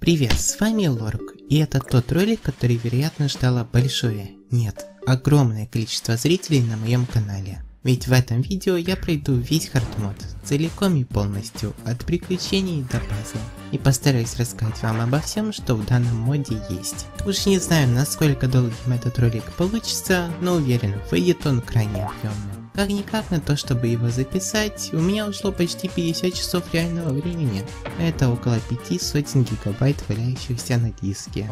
Привет, с вами Лорк, и это тот ролик, который, вероятно, ждало большое, нет, огромное количество зрителей на моем канале. Ведь в этом видео я пройду весь хардмод, целиком и полностью, от приключений до пазла, и постараюсь рассказать вам обо всем, что в данном моде есть. Уж не знаю, насколько долгим этот ролик получится, но уверен, выйдет он крайне объемным. Как-никак на то, чтобы его записать, у меня ушло почти 50 часов реального времени. Это около 5 сотен гигабайт, валяющихся на диске.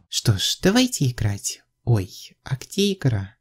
Что ж, давайте играть. Ой, а где игра?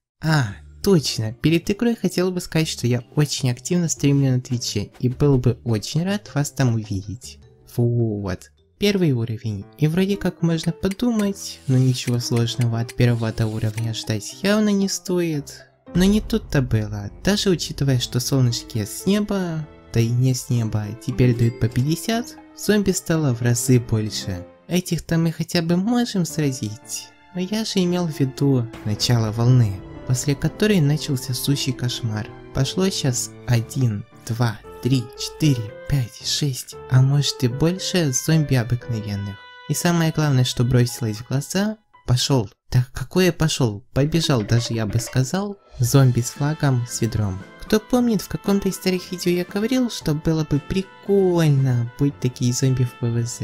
Точно, перед игрой хотел бы сказать, что я очень активно стримлю на Твиче и был бы очень рад вас там увидеть. Вот. Первый уровень, и вроде как можно подумать, но ничего сложного от первого до уровня ждать явно не стоит. Но не тут-то было, даже учитывая, что солнышки с неба, да и не с неба, теперь дают по 50, зомби стало в разы больше. Этих-то мы хотя бы можем сразить, но я же имел в виду начало волны, после которой начался сущий кошмар. Пошло сейчас 1, 2, 3, 4, 5, 6, а может и больше зомби обыкновенных. И самое главное, что бросилось в глаза, пошел. Так какое пошел? Побежал, даже я бы сказал, зомби с флагом, с ведром. Кто помнит, в каком-то из старых видео я говорил, что было бы прикольно быть такие зомби в ПВЗ.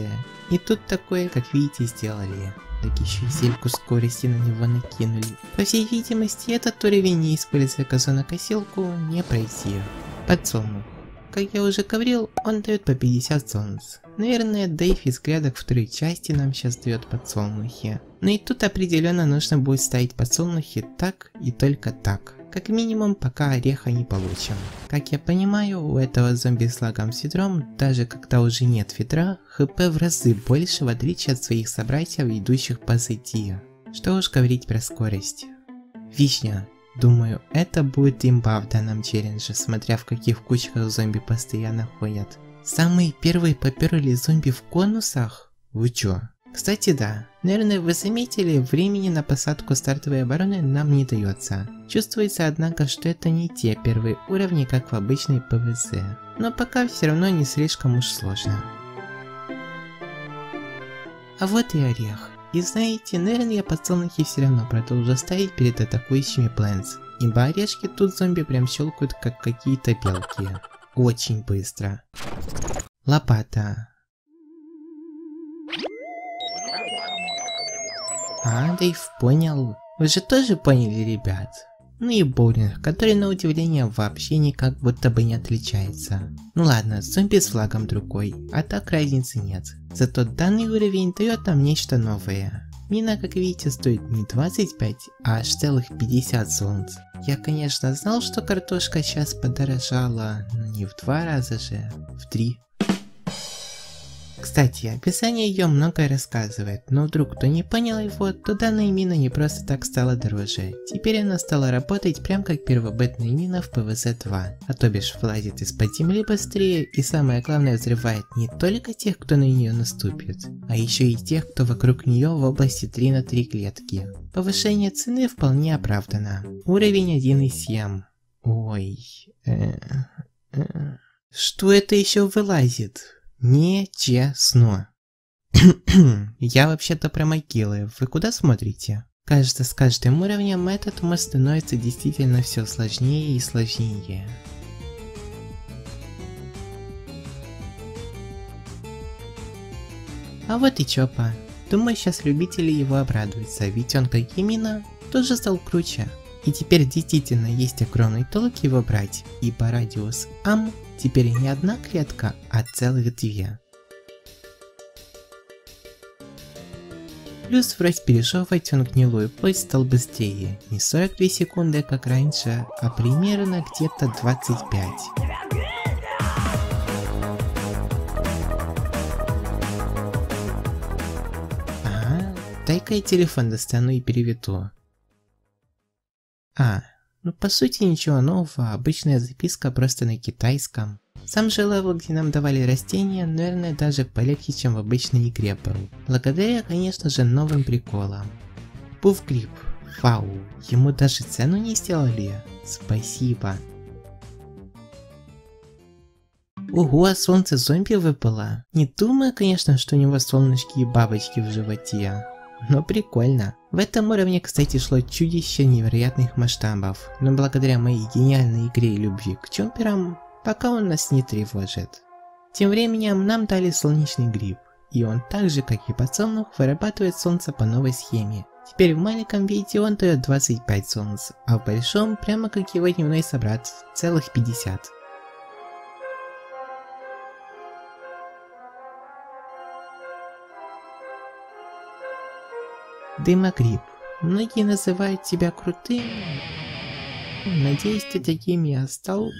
И тут такое, как видите, сделали. Так еще и зельку скорости на него накинули. По всей видимости, этот уровень, не используя газонокосилку, не пройти. Подсолнух. Как я уже говорил, он дает по 50 солнц. Наверное, Дэйв из грядок второй части нам сейчас дает подсолнухи. Но и тут определенно нужно будет ставить подсолнухи так и только так. Как минимум, пока ореха не получим. Как я понимаю, у этого зомби с лагом с ведром, даже когда уже нет ведра, хп в разы больше, в отличие от своих собратьев, идущих позади. Что уж говорить про скорость. Вишня. Думаю, это будет имба в данном челлендже, смотря в каких кучках зомби постоянно ходят. Самые первые поперли зомби в конусах? Вы чё? Кстати, да. Наверное, вы заметили, времени на посадку стартовой обороны нам не дается. Чувствуется, однако, что это не те первые уровни, как в обычной ПВЗ. Но пока все равно не слишком уж сложно. А вот и орех. И знаете, наверное, я подсолнухи все равно продолжу ставить перед атакующими плэнс. Ибо орешки тут зомби прям щелкают, как какие-то белки. Очень быстро. Лопата. Дэйв понял. Вы же тоже поняли, ребят? Ну и боулинг, который на удивление вообще никак будто бы не отличается. Ну ладно, зомби с флагом другой, а так разницы нет. Зато данный уровень дает нам нечто новое. Мина, как видите, стоит не 25, а аж целых 50 солнц. Я, конечно, знал, что картошка сейчас подорожала, но не в 2 раза же, в 3. Кстати, описание ее многое рассказывает, но вдруг кто не понял его, то данная мина не просто так стала дороже. Теперь она стала работать прям как первобытная мина в ПВЗ 2, а то бишь вылазит из-под земли быстрее и самое главное взрывает не только тех, кто на нее наступит, а еще и тех, кто вокруг нее в области 3 на 3 клетки. Повышение цены вполне оправдано. Уровень 1.7. Ой, что это еще вылазит? Нечестно. Я вообще-то про могилы. Вы куда смотрите? Кажется, с каждым уровнем этот мост становится действительно все сложнее и сложнее. А вот и Чопа. Думаю, сейчас любители его обрадуются, ведь он, как и мина, тоже стал круче. И теперь действительно есть огромный толк его брать, ибо радиус ам теперь не одна клетка, а целых 2. Плюс врать пережевывать он гнилую плоть стал быстрее, не 42 секунды как раньше, а примерно где-то 25. Дай-ка я телефон достану и переведу. Ну по сути ничего нового, обычная записка просто на китайском. Сам же левел, где нам давали растения, наверное даже полегче, чем в обычной игре был. Благодаря, конечно же, новым приколам. Пуфгрип. Вау, ему даже цену не сделали. Спасибо. Ого, солнце зомби выпало. Не думаю, конечно, что у него солнышки и бабочки в животе. Но прикольно. В этом уровне, кстати, шло чудище невероятных масштабов. Но благодаря моей гениальной игре и любви к чомперам, пока он нас не тревожит. Тем временем нам дали солнечный гриб. И он так же, как и подсолнух, вырабатывает солнце по новой схеме. Теперь в маленьком виде он дает 25 солнц, а в большом, прямо как его дневной собрат, целых 50. Дымогриб. Многие называют тебя крутым. Надеюсь, ты таким и стал.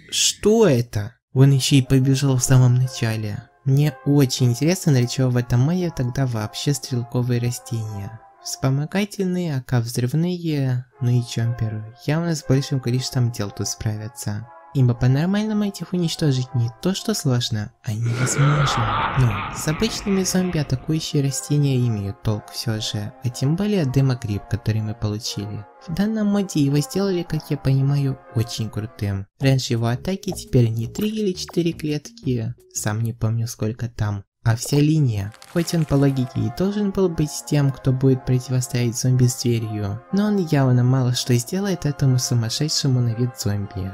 Что это? Он еще и побежал в самом начале. Мне очень интересно, для чего в этом моде тогда вообще стрелковые растения. Вспомогательные, АК взрывные, ну и чомперы. Явно с большим количеством дел тут справятся. Ибо по-нормальному этих уничтожить не то что сложно, а невозможно. Но с обычными зомби атакующие растения имеют толк все же, а тем более дымогриб, который мы получили. В данном моде его сделали, как я понимаю, очень крутым. Раньше его атаки теперь не 3 или 4 клетки, сам не помню сколько там, а вся линия. Хоть он по логике и должен был быть тем, кто будет противостоять зомби с дверью, но он явно мало что сделает этому сумасшедшему на вид зомби.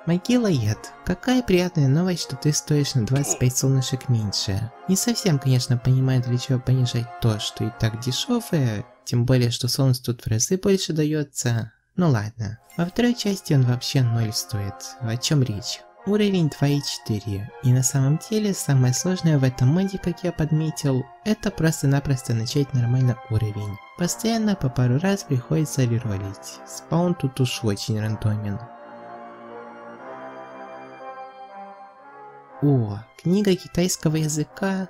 Могилоед, какая приятная новость, что ты стоишь на 25 солнышек меньше. Не совсем, конечно, понимаю, для чего понижать то, что и так дешевое, тем более, что солнце тут в разы больше дается. Ну ладно. Во второй части он вообще 0 стоит. О чем речь? Уровень 2.4. И на самом деле, самое сложное в этом моде, как я подметил, это просто-напросто начать нормально уровень. Постоянно по пару раз приходится реролить. Спаун тут уж очень рандомен. О, книга китайского языка?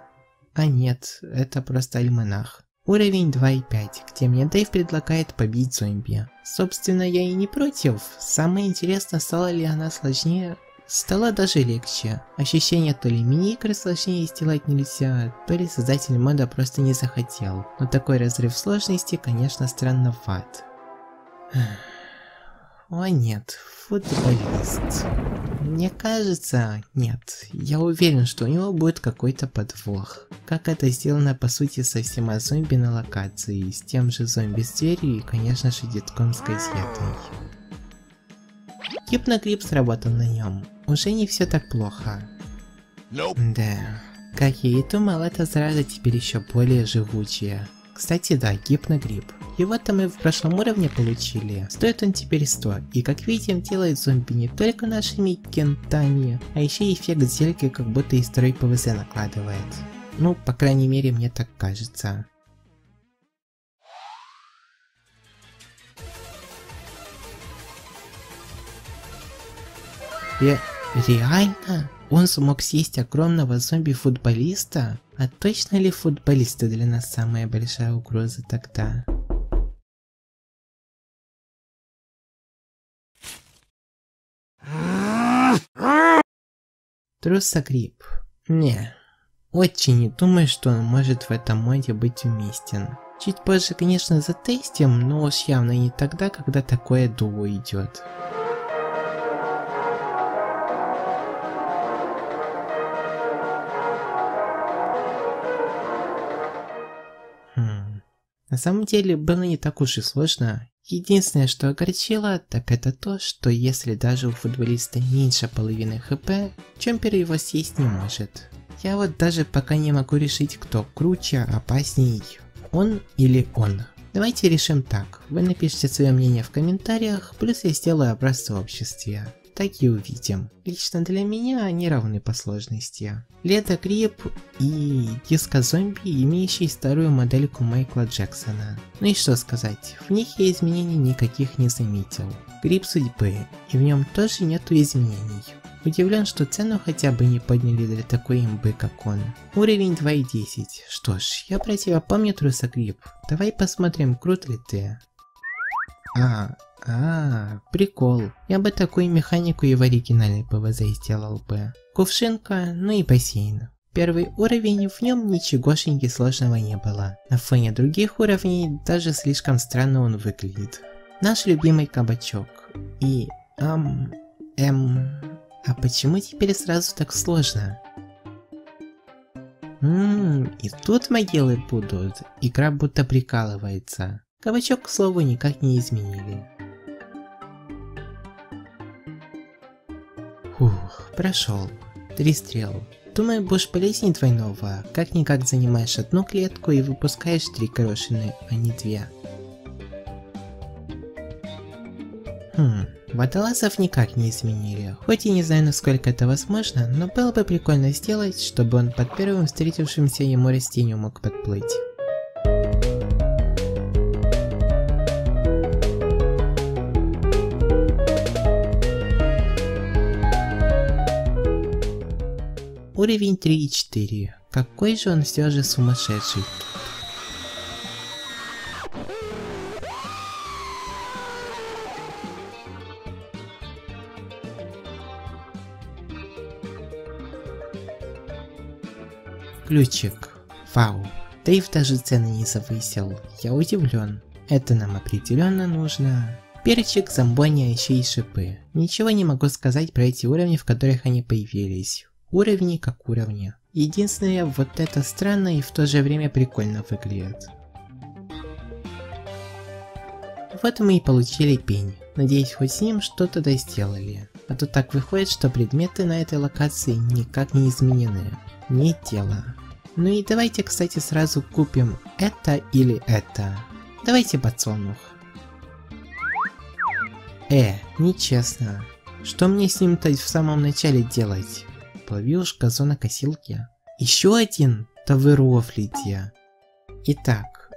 А нет, это просто альманах. Уровень 2.5, где мне Дэйв предлагает побить зомби. Собственно, я и не против. Самое интересное, стала ли она сложнее? Стало даже легче. Ощущение, то ли мини-игры сложнее сделать нельзя, то ли создатель мода просто не захотел. Но такой разрыв сложности, конечно, странноват. О нет, футболист. Мне кажется, нет. Я уверен, что у него будет какой-то подвох. Как это сделано по сути со всеми зомби на локации, с тем же зомби с дверью и, конечно же, детком с газетой. Гипногриб сработал на нем. Уже не все так плохо. Да. Как я и думал, эта зараза теперь еще более живучая. Кстати, да, гипногриб. Его-то мы в прошлом уровне получили. Стоит он теперь 100. И как видим, делает зомби не только нашими кентами, а еще и эффект зельки как будто из второй ПВЗ накладывает. Ну, по крайней мере, мне так кажется. Реально? Он смог съесть огромного зомби-футболиста? А точно ли футболисты для нас самая большая угроза тогда? Трусогриб. Не. Очень не думаю, что он может в этом моде быть уместен. Чуть позже, конечно, затестим, но уж явно не тогда, когда такое дуо идет. На самом деле было не так уж и сложно. Единственное, что огорчило, так это то, что если даже у футболиста меньше половины хп, чомпер его съесть не может. Я вот даже пока не могу решить, кто круче, опасней, он или он. Давайте решим так. Вы напишите свое мнение в комментариях, плюс я сделаю опрос в сообществе. Так и увидим. Лично для меня они равны по сложности. Ледогриб и диско-зомби, имеющие старую модельку Майкла Джексона. Ну и что сказать, в них я изменений никаких не заметил. Гриб судьбы, и в нем тоже нету изменений. Удивлен, что цену хотя бы не подняли для такой имбы, как он. Уровень 2.10. Что ж, я про тебя помню, трусогриб. Давай посмотрим, крут ли ты. Прикол. Я бы такую механику и в оригинальной ПВЗ сделал бы. Кувшинка, ну и бассейн. Первый уровень, в нем ничегошеньки сложного не было. На фоне других уровней даже слишком странно он выглядит. Наш любимый кабачок. И... А почему теперь сразу так сложно? И тут могилы будут. Игра будто прикалывается. Кабачок, к слову, никак не изменили. Фух, прошел. 3 стрелы. Думаю, будешь полезней двойного. Как-никак занимаешь одну клетку и выпускаешь 3 горошины, а не 2. Водолазов никак не изменили. Хоть и не знаю, насколько это возможно, но было бы прикольно сделать, чтобы он под первым встретившимся ему растением мог подплыть. Уровень 3 и 4. Какой же он все же сумасшедший. Ключик. Вау. Дейв даже цены не завысил. Я удивлен. Это нам определенно нужно. Перчик, зомбони, а еще и шипы. Ничего не могу сказать про эти уровни, в которых они появились. Уровни как уровни. Единственное, вот это странно и в то же время прикольно выглядит. Вот мы и получили пень. Надеюсь, хоть с ним что-то достелали. А то так выходит, что предметы на этой локации никак не изменены. Не тело. Ну и давайте, кстати, сразу купим это или это. Давайте подсолнух. Нечестно. Что мне с ним-то в самом начале делать? Плови уж газонокосилки. Еще один? Да вы рофлите. Итак.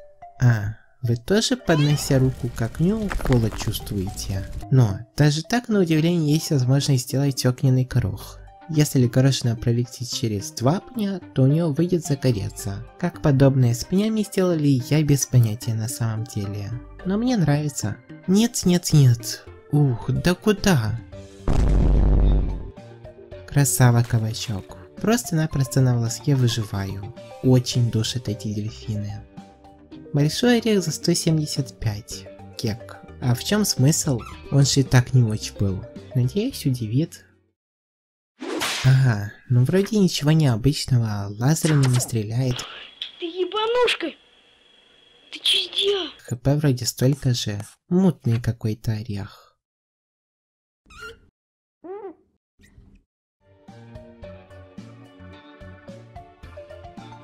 Вы тоже, поднося руку к огню, укола чувствуете? Но, даже так, на удивление, есть возможность сделать огненный горох. Если горошина пролетит через 2 пня, то у него выйдет загореться. Как подобное с пнями сделали, я без понятия на самом деле. Но мне нравится. Нет. Ух, да куда? Красава, кабачок. Просто-напросто на волоске выживаю. Очень душат эти дельфины. Большой орех за 175. Кек. А в чем смысл? Он же и так не очень был. Надеюсь, удивит. Ага, ну вроде ничего необычного, лазерами не стреляет. Ты ебанушка! Ты че сделал? ХП вроде столько же. Мутный какой-то орех.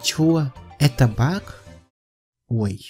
Чё? Это баг? Ой,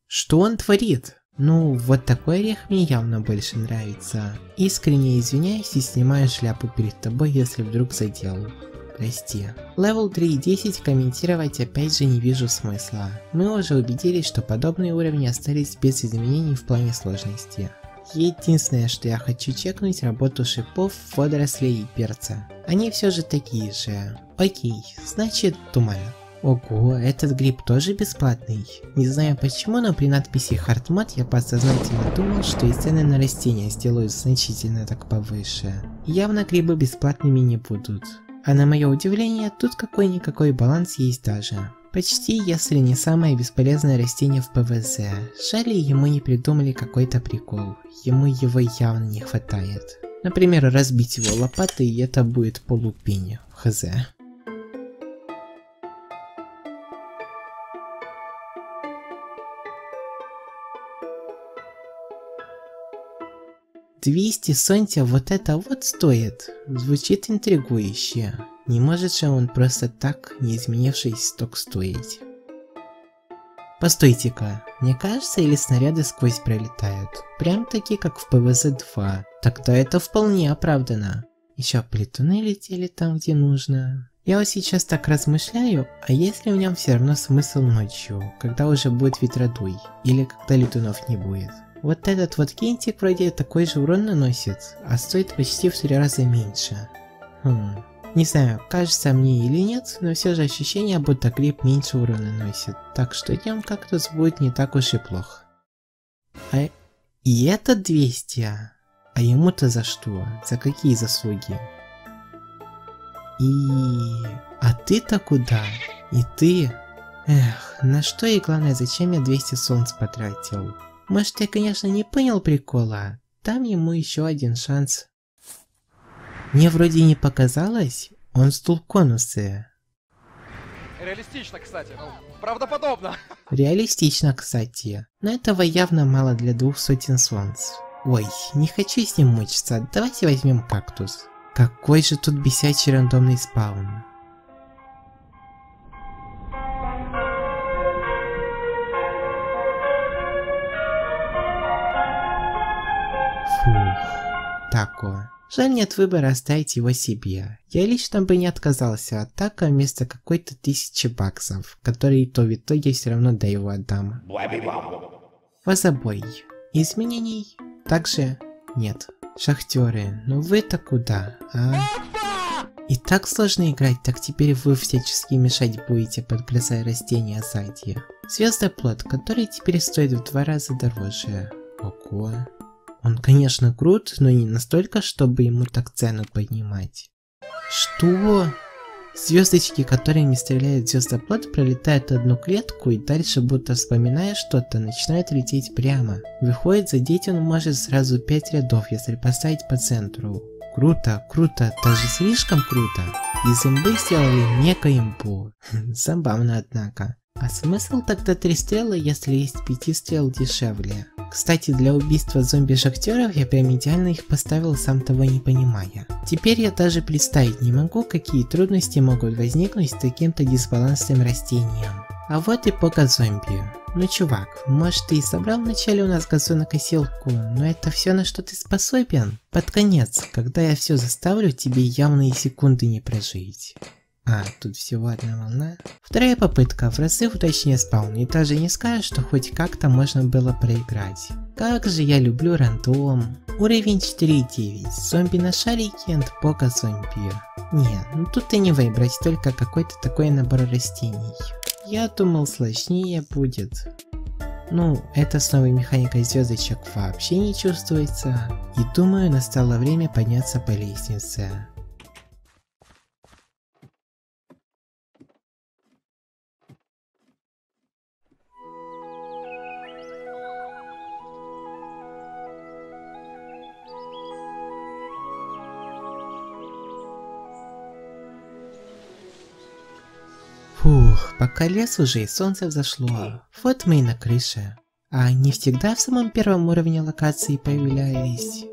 что он творит? Ну, вот такой орех мне явно больше нравится. Искренне извиняюсь и снимаю шляпу перед тобой, если вдруг задел. Прости. Левел 3.10 комментировать опять же не вижу смысла. Мы уже убедились, что подобные уровни остались без изменений в плане сложности. Единственное, что я хочу чекнуть, работу шипов, водорослей и перца. Они все же такие же. Окей, значит туман. Ого, этот гриб тоже бесплатный. Не знаю почему, но при надписи Hardmode я подсознательно думал, что и цены на растения сделают значительно так повыше. Явно грибы бесплатными не будут. А на мое удивление, тут какой-никакой баланс есть даже. Почти, если не самое бесполезное растение в ПВЗ. Жаль, ему не придумали какой-то прикол. Ему его явно не хватает. Например, разбить его лопатой, и это будет полупень. Хз. 200 Сонтя вот это вот стоит. Звучит интригующе. Не может же он просто так, не изменившись, сток стоить. Постойте-ка, мне кажется, или снаряды сквозь пролетают? Прям таки, как в ПВЗ-2. Тогда это вполне оправдано. Еще плетуны летели там, где нужно. Я вот сейчас так размышляю, а если в нем все равно смысл ночью, когда уже будет ветродуй, или когда летунов не будет? Вот этот вот кинтик вроде такой же урон наносит, а стоит почти в 3 раза меньше. Не знаю, кажется мне или нет, но все же ощущение, будто гриб меньше урона наносит, так что тем кактус будет не так уж и плохо. И этот 200? А ему-то за что? За какие заслуги? А ты-то куда? И ты? Эх, на что и главное, зачем я 200 солнц потратил? Может, я, конечно, не понял прикола. Дам ему еще один шанс. Мне вроде не показалось, он стул конусы. Реалистично, кстати, ну, правдоподобно. Реалистично, кстати, но этого явно мало для 200 солнц. Ой, не хочу с ним мучиться, давайте возьмем кактус. Какой же тут бесячий рандомный спаун. Фух, тако. Жаль, нет выбора оставить его себе. Я лично бы не отказался от така вместо какой-то 1000 баксов, которые то в итоге все равно до его отдам. Вазобой. Изменений также нет. Шахтеры, ну вы-то куда, а? И так сложно играть, так теперь вы всячески мешать будете, подгрызая растения сзади. Звездоплод, который теперь стоит в 2 раза дороже. Ого. Он, конечно, крут, но не настолько, чтобы ему так цену поднимать. Что? Звездочки, которыми стреляет звездоплод, пролетают одну клетку и дальше, будто вспоминая что-то, начинают лететь прямо. Выходит, задеть он может сразу 5 рядов, если поставить по центру. Круто, круто, даже слишком круто. Из имбы сделали мега-имбу. Забавно, однако. А смысл тогда 3 стрела, если есть 5 стрел дешевле? Кстати, для убийства зомби-шахтеров я прям идеально их поставил, сам того не понимая. Теперь я даже представить не могу, какие трудности могут возникнуть с таким-то дисбалансным растением. А вот и пока зомби. Ну чувак, может ты и собрал вначале у нас газонокосилку, но это все на что ты способен? Под конец, когда я все заставлю, тебе явно и секунды не прожить. А, тут всего одна волна. Вторая попытка, в разы удачнее спаун, и даже не скажешь, что хоть как-то можно было проиграть. Как же я люблю рандом. Уровень 4.9, зомби на шарике and пока зомби. Не, ну тут и не выбрать, только какой-то такой набор растений. Я думал, сложнее будет. Ну, это с новой механикой звездочек вообще не чувствуется. И думаю, настало время подняться по лестнице. Фух, пока лес уже и солнце взошло. Вот мы и на крыше. А они всегда в самом первом уровне локации появлялись.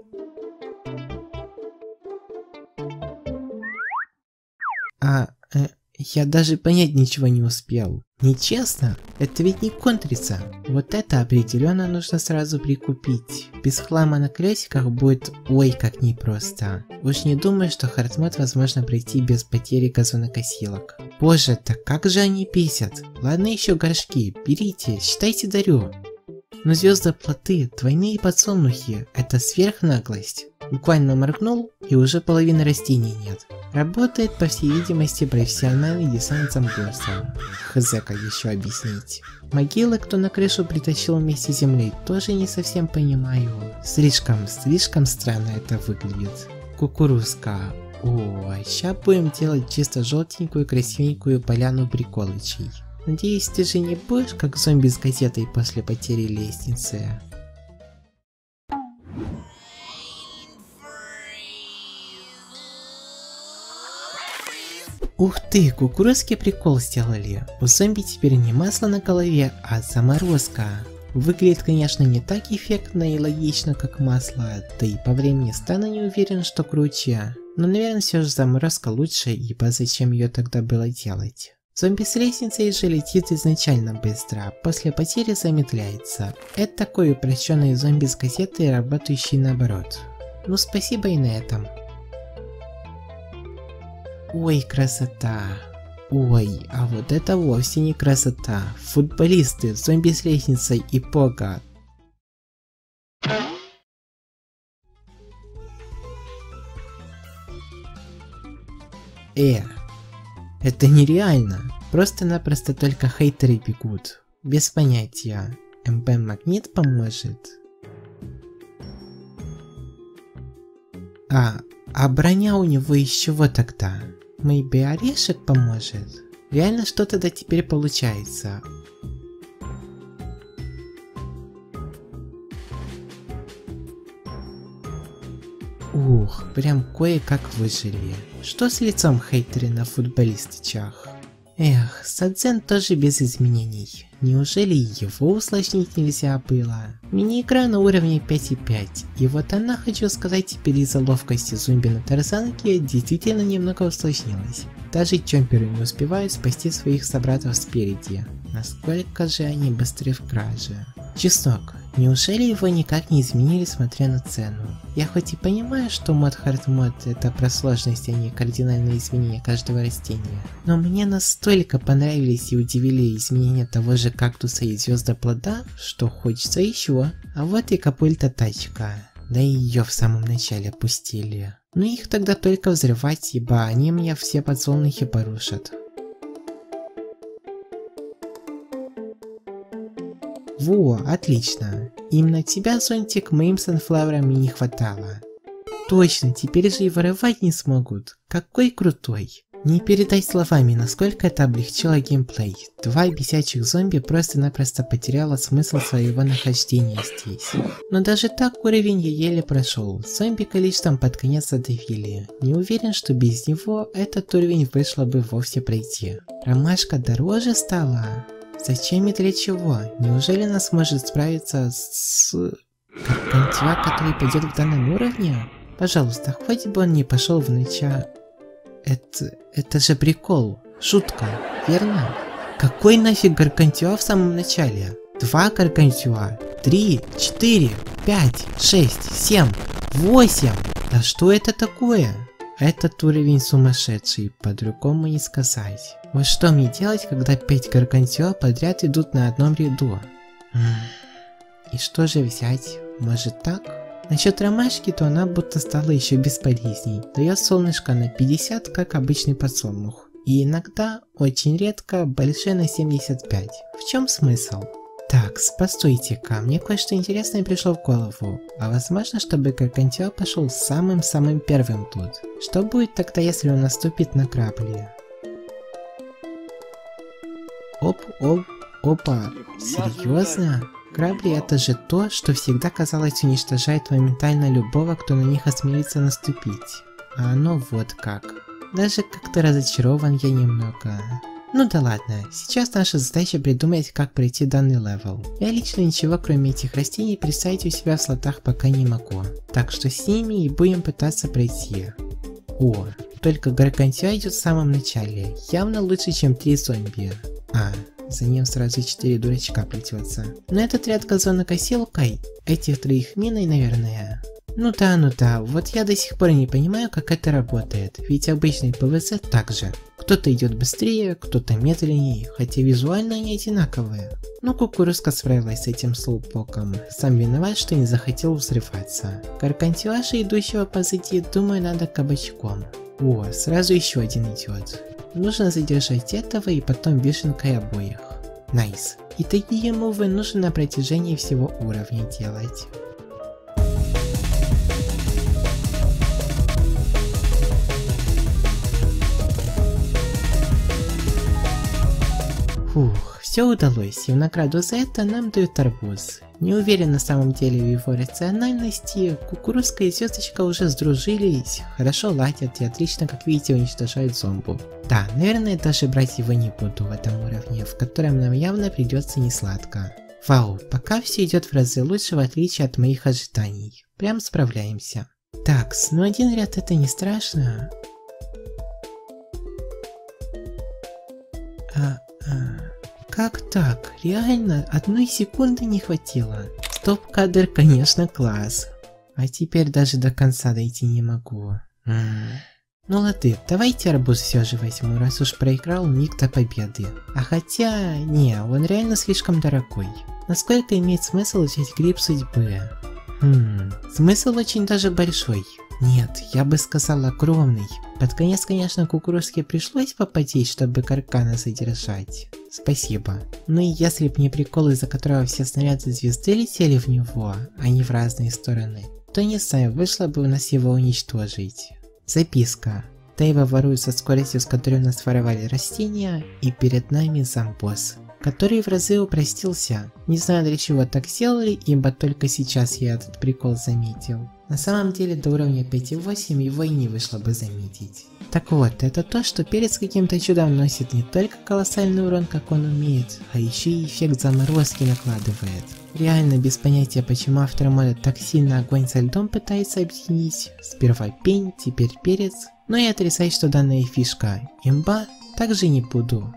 Я даже понять ничего не успел. Нечестно? Это ведь не контрица. Вот это определенно нужно сразу прикупить. Без хлама на колесиках будет ой как непросто. Уж не думаю, что хардмод возможно пройти без потери газонокосилок. Боже, так как же они бесят. Ладно еще горшки, берите, считайте дарю. Но звездоплоты, двойные подсолнухи, это сверхнаглость. Буквально моргнул, и уже половины растений нет. Работает, по всей видимости, профессиональный десант зомбосов. Хз, как еще объяснить. Могилы, кто на крышу притащил вместе с землей, тоже не совсем понимаю. Слишком странно это выглядит. Кукурузка. О, ща будем делать чисто желтенькую красивенькую поляну приколычей. Надеюсь, ты же не будешь как зомби с газетой после потери лестницы. Ух ты, кукурузки прикол сделали. У зомби теперь не масло на голове, а заморозка. Выглядит, конечно, не так эффектно и логично, как масло, да и по времени стану не уверен, что круче. Но, наверное, все же заморозка лучше, ибо зачем ее тогда было делать? Зомби с лестницей же летит изначально быстро, после потери замедляется. Это такой упрощенный зомби с газетой, работающий наоборот. Ну спасибо и на этом. Ой, красота. Ой, а вот это вовсе не красота. Футболисты, зомби с лестницей и пога. Это нереально. Просто-напросто только хейтеры бегут. Без понятия. МП Магнит поможет. А броня у него из чего тогда? Maybe орешек поможет? Реально что тогда теперь получается? Ух, прям кое-как выжили. Что с лицом хейтеры на футболистычах? Эх, Садзен тоже без изменений. Неужели его усложнить нельзя было? Мини-игра на уровне 5.5. И вот она, хочу сказать, теперь из-за ловкости зомби на тарзанке действительно немного усложнилась. Даже чомперы не успевают спасти своих собратов спереди. Насколько же они быстры в краже. Чеснок, неужели его никак не изменили, смотря на цену? Я хоть и понимаю, что мод Hard Mod это про сложность, а не кардинальные изменения каждого растения. Но мне настолько понравились и удивили изменения того же кактуса и звездоплода, что хочется еще. А вот и капульта тачка. Да и ее в самом начале пустили. Ну их тогда только взрывать, ибо они мне все подсолнухи порушат. Во, отлично. Именно тебя, зонтик, моим санфлауэрам и не хватало. Точно, теперь же и воровать не смогут. Какой крутой. Не передать словами, насколько это облегчило геймплей. Два бесячих зомби просто-напросто потеряло смысл своего нахождения здесь. Но даже так уровень я еле прошел. Зомби количеством под конец задавили. Не уверен, что без него этот уровень вышло бы вовсе пройти. Ромашка дороже стала? Зачем и для чего? Неужели она сможет справиться с... Гаргантюа, который пойдет в данном уровне? Пожалуйста, хоть бы он не пошел в начало... Это же прикол. Шутка, верно? Какой нафиг Гаргантюа в самом начале? 2 Гаргантюа, 3, 4, 5, 6, 7, 8. Да что это такое? Этот уровень сумасшедший, по-другому не сказать. Вот что мне делать, когда 5 Гаргантюа подряд идут на одном ряду? И что же взять? Может так? Насчет ромашки, то она будто стала еще бесполезней. Дает солнышко на 50, как обычный подсолнух. И иногда, очень редко, большие на 75. В чем смысл? Так, постойте-ка, мне кое-что интересное пришло в голову. А возможно, чтобы Гаргантюа пошел самым-самым первым тут? Что будет тогда, если он наступит на крабли? Опа, серьезно? Крабли это же то, что всегда казалось уничтожает моментально любого, кто на них осмелится наступить. А оно вот как. Даже как-то разочарован я немного. Ну да ладно, сейчас наша задача придумать, как пройти данный левел. Я лично ничего кроме этих растений представить у себя в слотах пока не могу. Так что с ними и будем пытаться пройти. О, только Гаргантюа идет в самом начале. Явно лучше, чем 3 зомби. За ним сразу 4 дурачка плетется. Но этот ряд газонокосилкой, этих 3 миной, наверное. Ну да, вот я до сих пор не понимаю, как это работает, ведь обычный ПВС также. Кто-то идет быстрее, кто-то медленнее, хотя визуально они одинаковые. Но кукурузка справилась с этим слоупоком, сам виноват, что не захотел взрываться. Гаргантюа же, идущего позади, думаю, надо кабачком. О, сразу еще один идет. Нужно задержать этого и потом вишенкой обоих. Найс. И такие мувы нужно на протяжении всего уровня делать. Фух, все удалось, и в награду за это нам дают арбуз. Не уверен на самом деле в его рациональности, кукурузка и звездочка уже сдружились, хорошо ладят и отлично, как видите, уничтожают зомбу. Да, наверное, даже брать его не буду в этом уровне, в котором нам явно придется несладко. Вау, пока все идет в разы лучше, в отличие от моих ожиданий. Прям справляемся. Такс, ну один ряд это не страшно. Как так? Реально, 1 секунды не хватило. Стоп-кадр, конечно, класс. А теперь даже до конца дойти не могу. Ну лады, давайте арбуз все же возьму, раз уж проиграл ник до победы. А хотя, не, он реально слишком дорогой. Насколько имеет смысл взять гриб судьбы? Смысл очень даже большой. Нет, я бы сказал огромный. Под конец, конечно, кукурузке пришлось попотеть, чтобы каркана задержать. Спасибо. Ну и если б не прикол, из-за которого все снаряды звезды летели в него, а не в разные стороны, то не знаю, вышло бы у нас его уничтожить. Записка. Тейва ворует со скоростью, с которой у нас воровали растения, и перед нами зомбосс. который в разы упростился. Не знаю, для чего так сделали, ибо только сейчас я этот прикол заметил. На самом деле до уровня 5.8 его и не вышло бы заметить. Так вот, это то, что перец каким-то чудом носит не только колоссальный урон, как он умеет, а еще и эффект заморозки накладывает. Реально без понятия, почему автор мода так сильно огонь со льдом пытается объединить. Сперва пень, теперь перец, но и отрицать, что данная фишка имба, также не буду.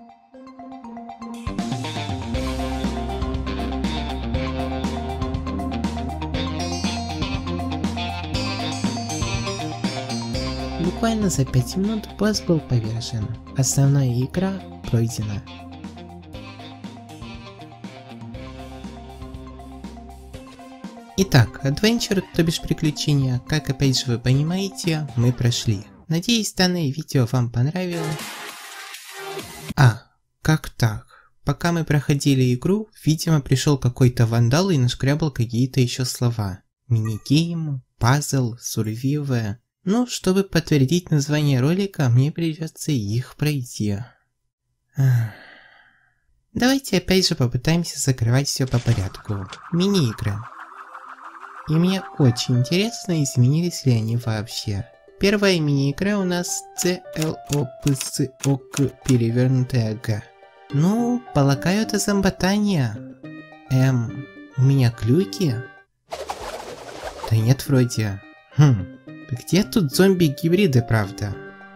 Буквально за 5 минут босс был повержен. Основная игра пройдена. Итак, Adventure, то бишь приключения, как опять же вы понимаете, мы прошли. Надеюсь, данное видео вам понравилось. Как так? Пока мы проходили игру, видимо пришел какой-то вандал и нашкрябал какие-то еще слова. Минигейм, пазл, сурвивы. Ну, чтобы подтвердить название ролика, мне придется их пройти. Давайте опять же попытаемся закрывать все по порядку. Мини-игры. И мне очень интересно, изменились ли они вообще. Первая мини-игра у нас CLOPSOK перевернутая Г. Ну, полагаю, это зомботания. У меня глюки? Да нет вроде. Где тут зомби-гибриды, правда?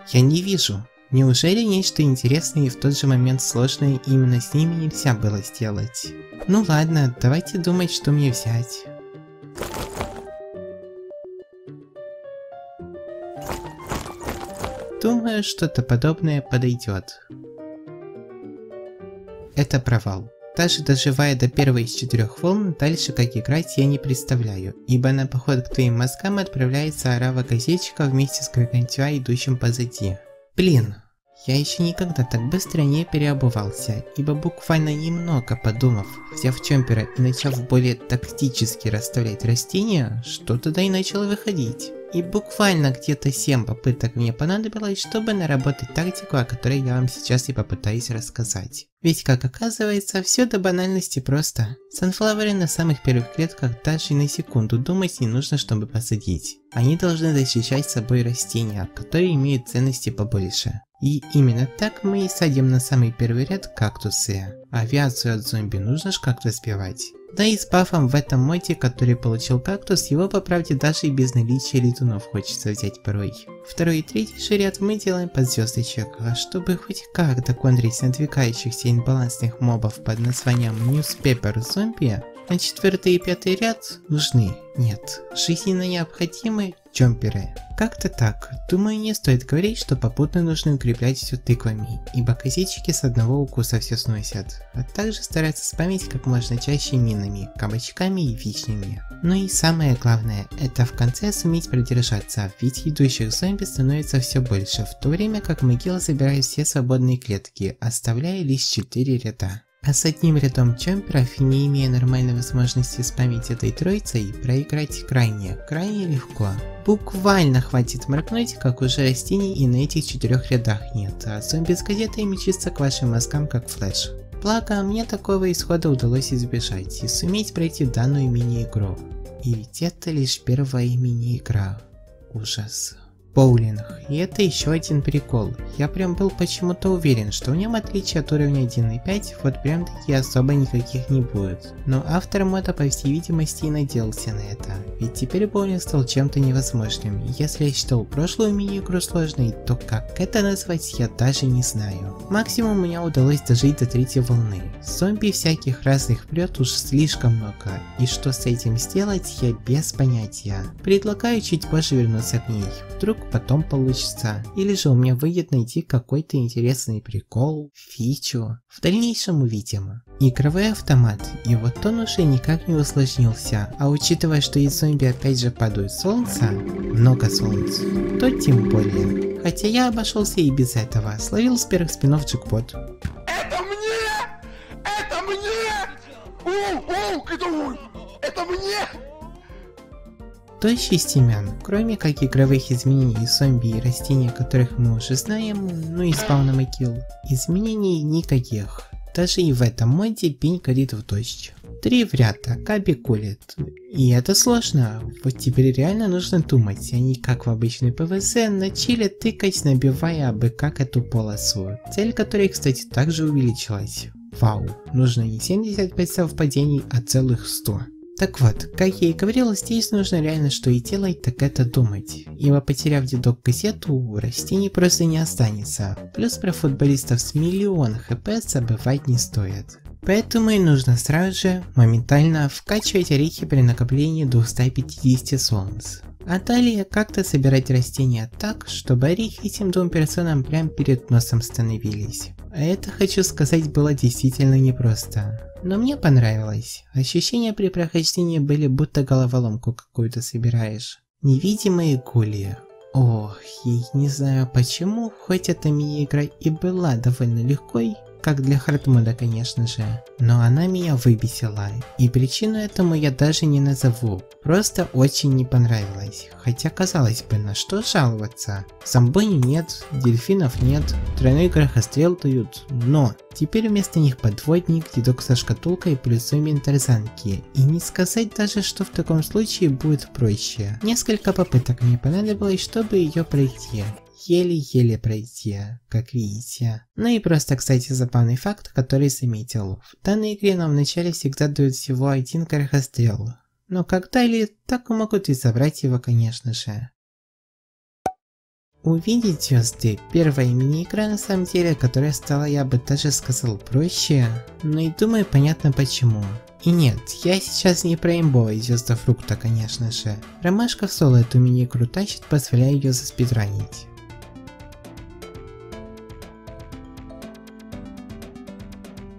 Я не вижу. Неужели нечто интересное и в тот же момент сложное именно с ними нельзя было сделать? Ну ладно, давайте думать, что мне взять. Думаю, что-то подобное подойдет. Это провал. Даже доживая до первой из 4 волн, дальше как играть я не представляю, ибо на поход к твоим мозгам отправляется орава газетчика вместе с Гаргантюа, идущим позади. Блин, я еще никогда так быстро не переобувался, ибо буквально немного подумав, взяв чомпера и начав более тактически расставлять растения, что-то да и начало выходить. И буквально где-то 7 попыток мне понадобилось, чтобы наработать тактику, о которой я вам сейчас и попытаюсь рассказать. Ведь, как оказывается, все до банальности просто. Санфлаверы на самых первых клетках даже и на секунду думать не нужно, чтобы посадить. Они должны защищать собой растения, которые имеют ценности побольше. И именно так мы и садим на самый первый ряд кактусы. Авиацию от зомби нужно ж как-то сбивать. Да и с бафом в этом моде, который получил кактус, его по правде даже и без наличия летунов хочется взять порой. Второй и третий же ряд мы делаем под звездочек, а чтобы хоть как доконтрить надвигающихся имбалансных мобов под названием Newspaper Zombie, на 4 и 5 ряд нужны, нет, жизненно необходимы чомперы. Как-то так. Думаю, не стоит говорить, что попутно нужно укреплять все тыквами, ибо козички с одного укуса все сносят, а также стараться спамить как можно чаще минами, кабачками и вишнями. Ну и самое главное, это в конце суметь продержаться, ведь идущих зомби становится все больше, в то время как могила забирает все свободные клетки, оставляя лишь 4 ряда. А с одним рядом чомперов, не имея нормальной возможности спамить этой троицей, проиграть крайне легко. Буквально хватит моргнуть, как уже растений и на этих 4 рядах нет, а зомби с газетой мчится к вашим мозгам как флэш. Благо, мне такого исхода удалось избежать и суметь пройти данную мини-игру. И ведь это лишь первая мини-игра. Ужас. Боулинг. И это еще один прикол. Я прям был почему-то уверен, что в нем отличие от уровня 1.5 вот прям таки особо никаких не будет. Но автор мода по всей видимости и надеялся на это. Ведь теперь боулинг стал чем-то невозможным. И если я считал прошлую мини-игру сложной, то как это назвать я даже не знаю. Максимум у меня удалось дожить до 3 волны. Зомби всяких разных прет уж слишком много. И что с этим сделать, я без понятия. Предлагаю чуть позже вернуться к ней. Вдруг потом получится, или же у меня выйдет найти какой-то интересный прикол, фичу. В дальнейшем увидим. Игровой автомат, и вот он уже никак не усложнился, а учитывая, что из зомби опять же падают солнца, много солнц, то тем более. Хотя я обошелся и без этого, словил с первых спинов джекпот. Это мне! Это мне! Это мне! Тощий Стимян, кроме как игровых изменений зомби и растений, которых мы уже знаем, ну и спауном и килл, изменений никаких. Даже и в этом моде пень горит в дождь. 3 в ряд, а Каби колет. И это сложно. Вот теперь реально нужно думать, а не как в обычной ПВС на чиле тыкать, набивая абы как эту полосу. Цель которой, кстати, также увеличилась. Вау, нужно не 75 совпадений, а целых 100. Так вот, как я и говорил, здесь нужно реально что и делать, так это думать. Ибо потеряв дедок кассету, растений просто не останется. Плюс про футболистов с миллион хп забывать не стоит. Поэтому и нужно сразу же, моментально вкачивать орехи при накоплении 250 солнц. А далее как-то собирать растения так, чтобы орехи этим двум персонам прям перед носом становились. А это, хочу сказать, было действительно непросто. Но мне понравилось. Ощущения при прохождении были будто головоломку какую-то собираешь. Невидимые гули. Ох, я не знаю почему, хоть эта мини-игра и была довольно легкой, как для хардмода, конечно же, но она меня выбесила, и причину этому я даже не назову, просто очень не понравилось, хотя казалось бы, на что жаловаться, зомбони нет, дельфинов нет, тройной грохострел дают, но теперь вместо них подводник, дедок со шкатулкой плюс зомби тарзанки, и не сказать даже, что в таком случае будет проще. Несколько попыток мне понадобилось, чтобы ее пройти. Еле-еле пройти, как видите. Ну и просто, кстати, забавный факт, который заметил. В данной игре нам вначале всегда дают всего один грохострел. Но как дали, так и могут и забрать его, конечно же. Увидеть звезды — первая мини-игра на самом деле, которая стала, я бы даже сказал, проще. Но и думаю, понятно почему. И нет, я сейчас не про имбовое звезда фрукта, конечно же. Ромашка в соло эту мини-игру тащит, позволяя ее заспидранить.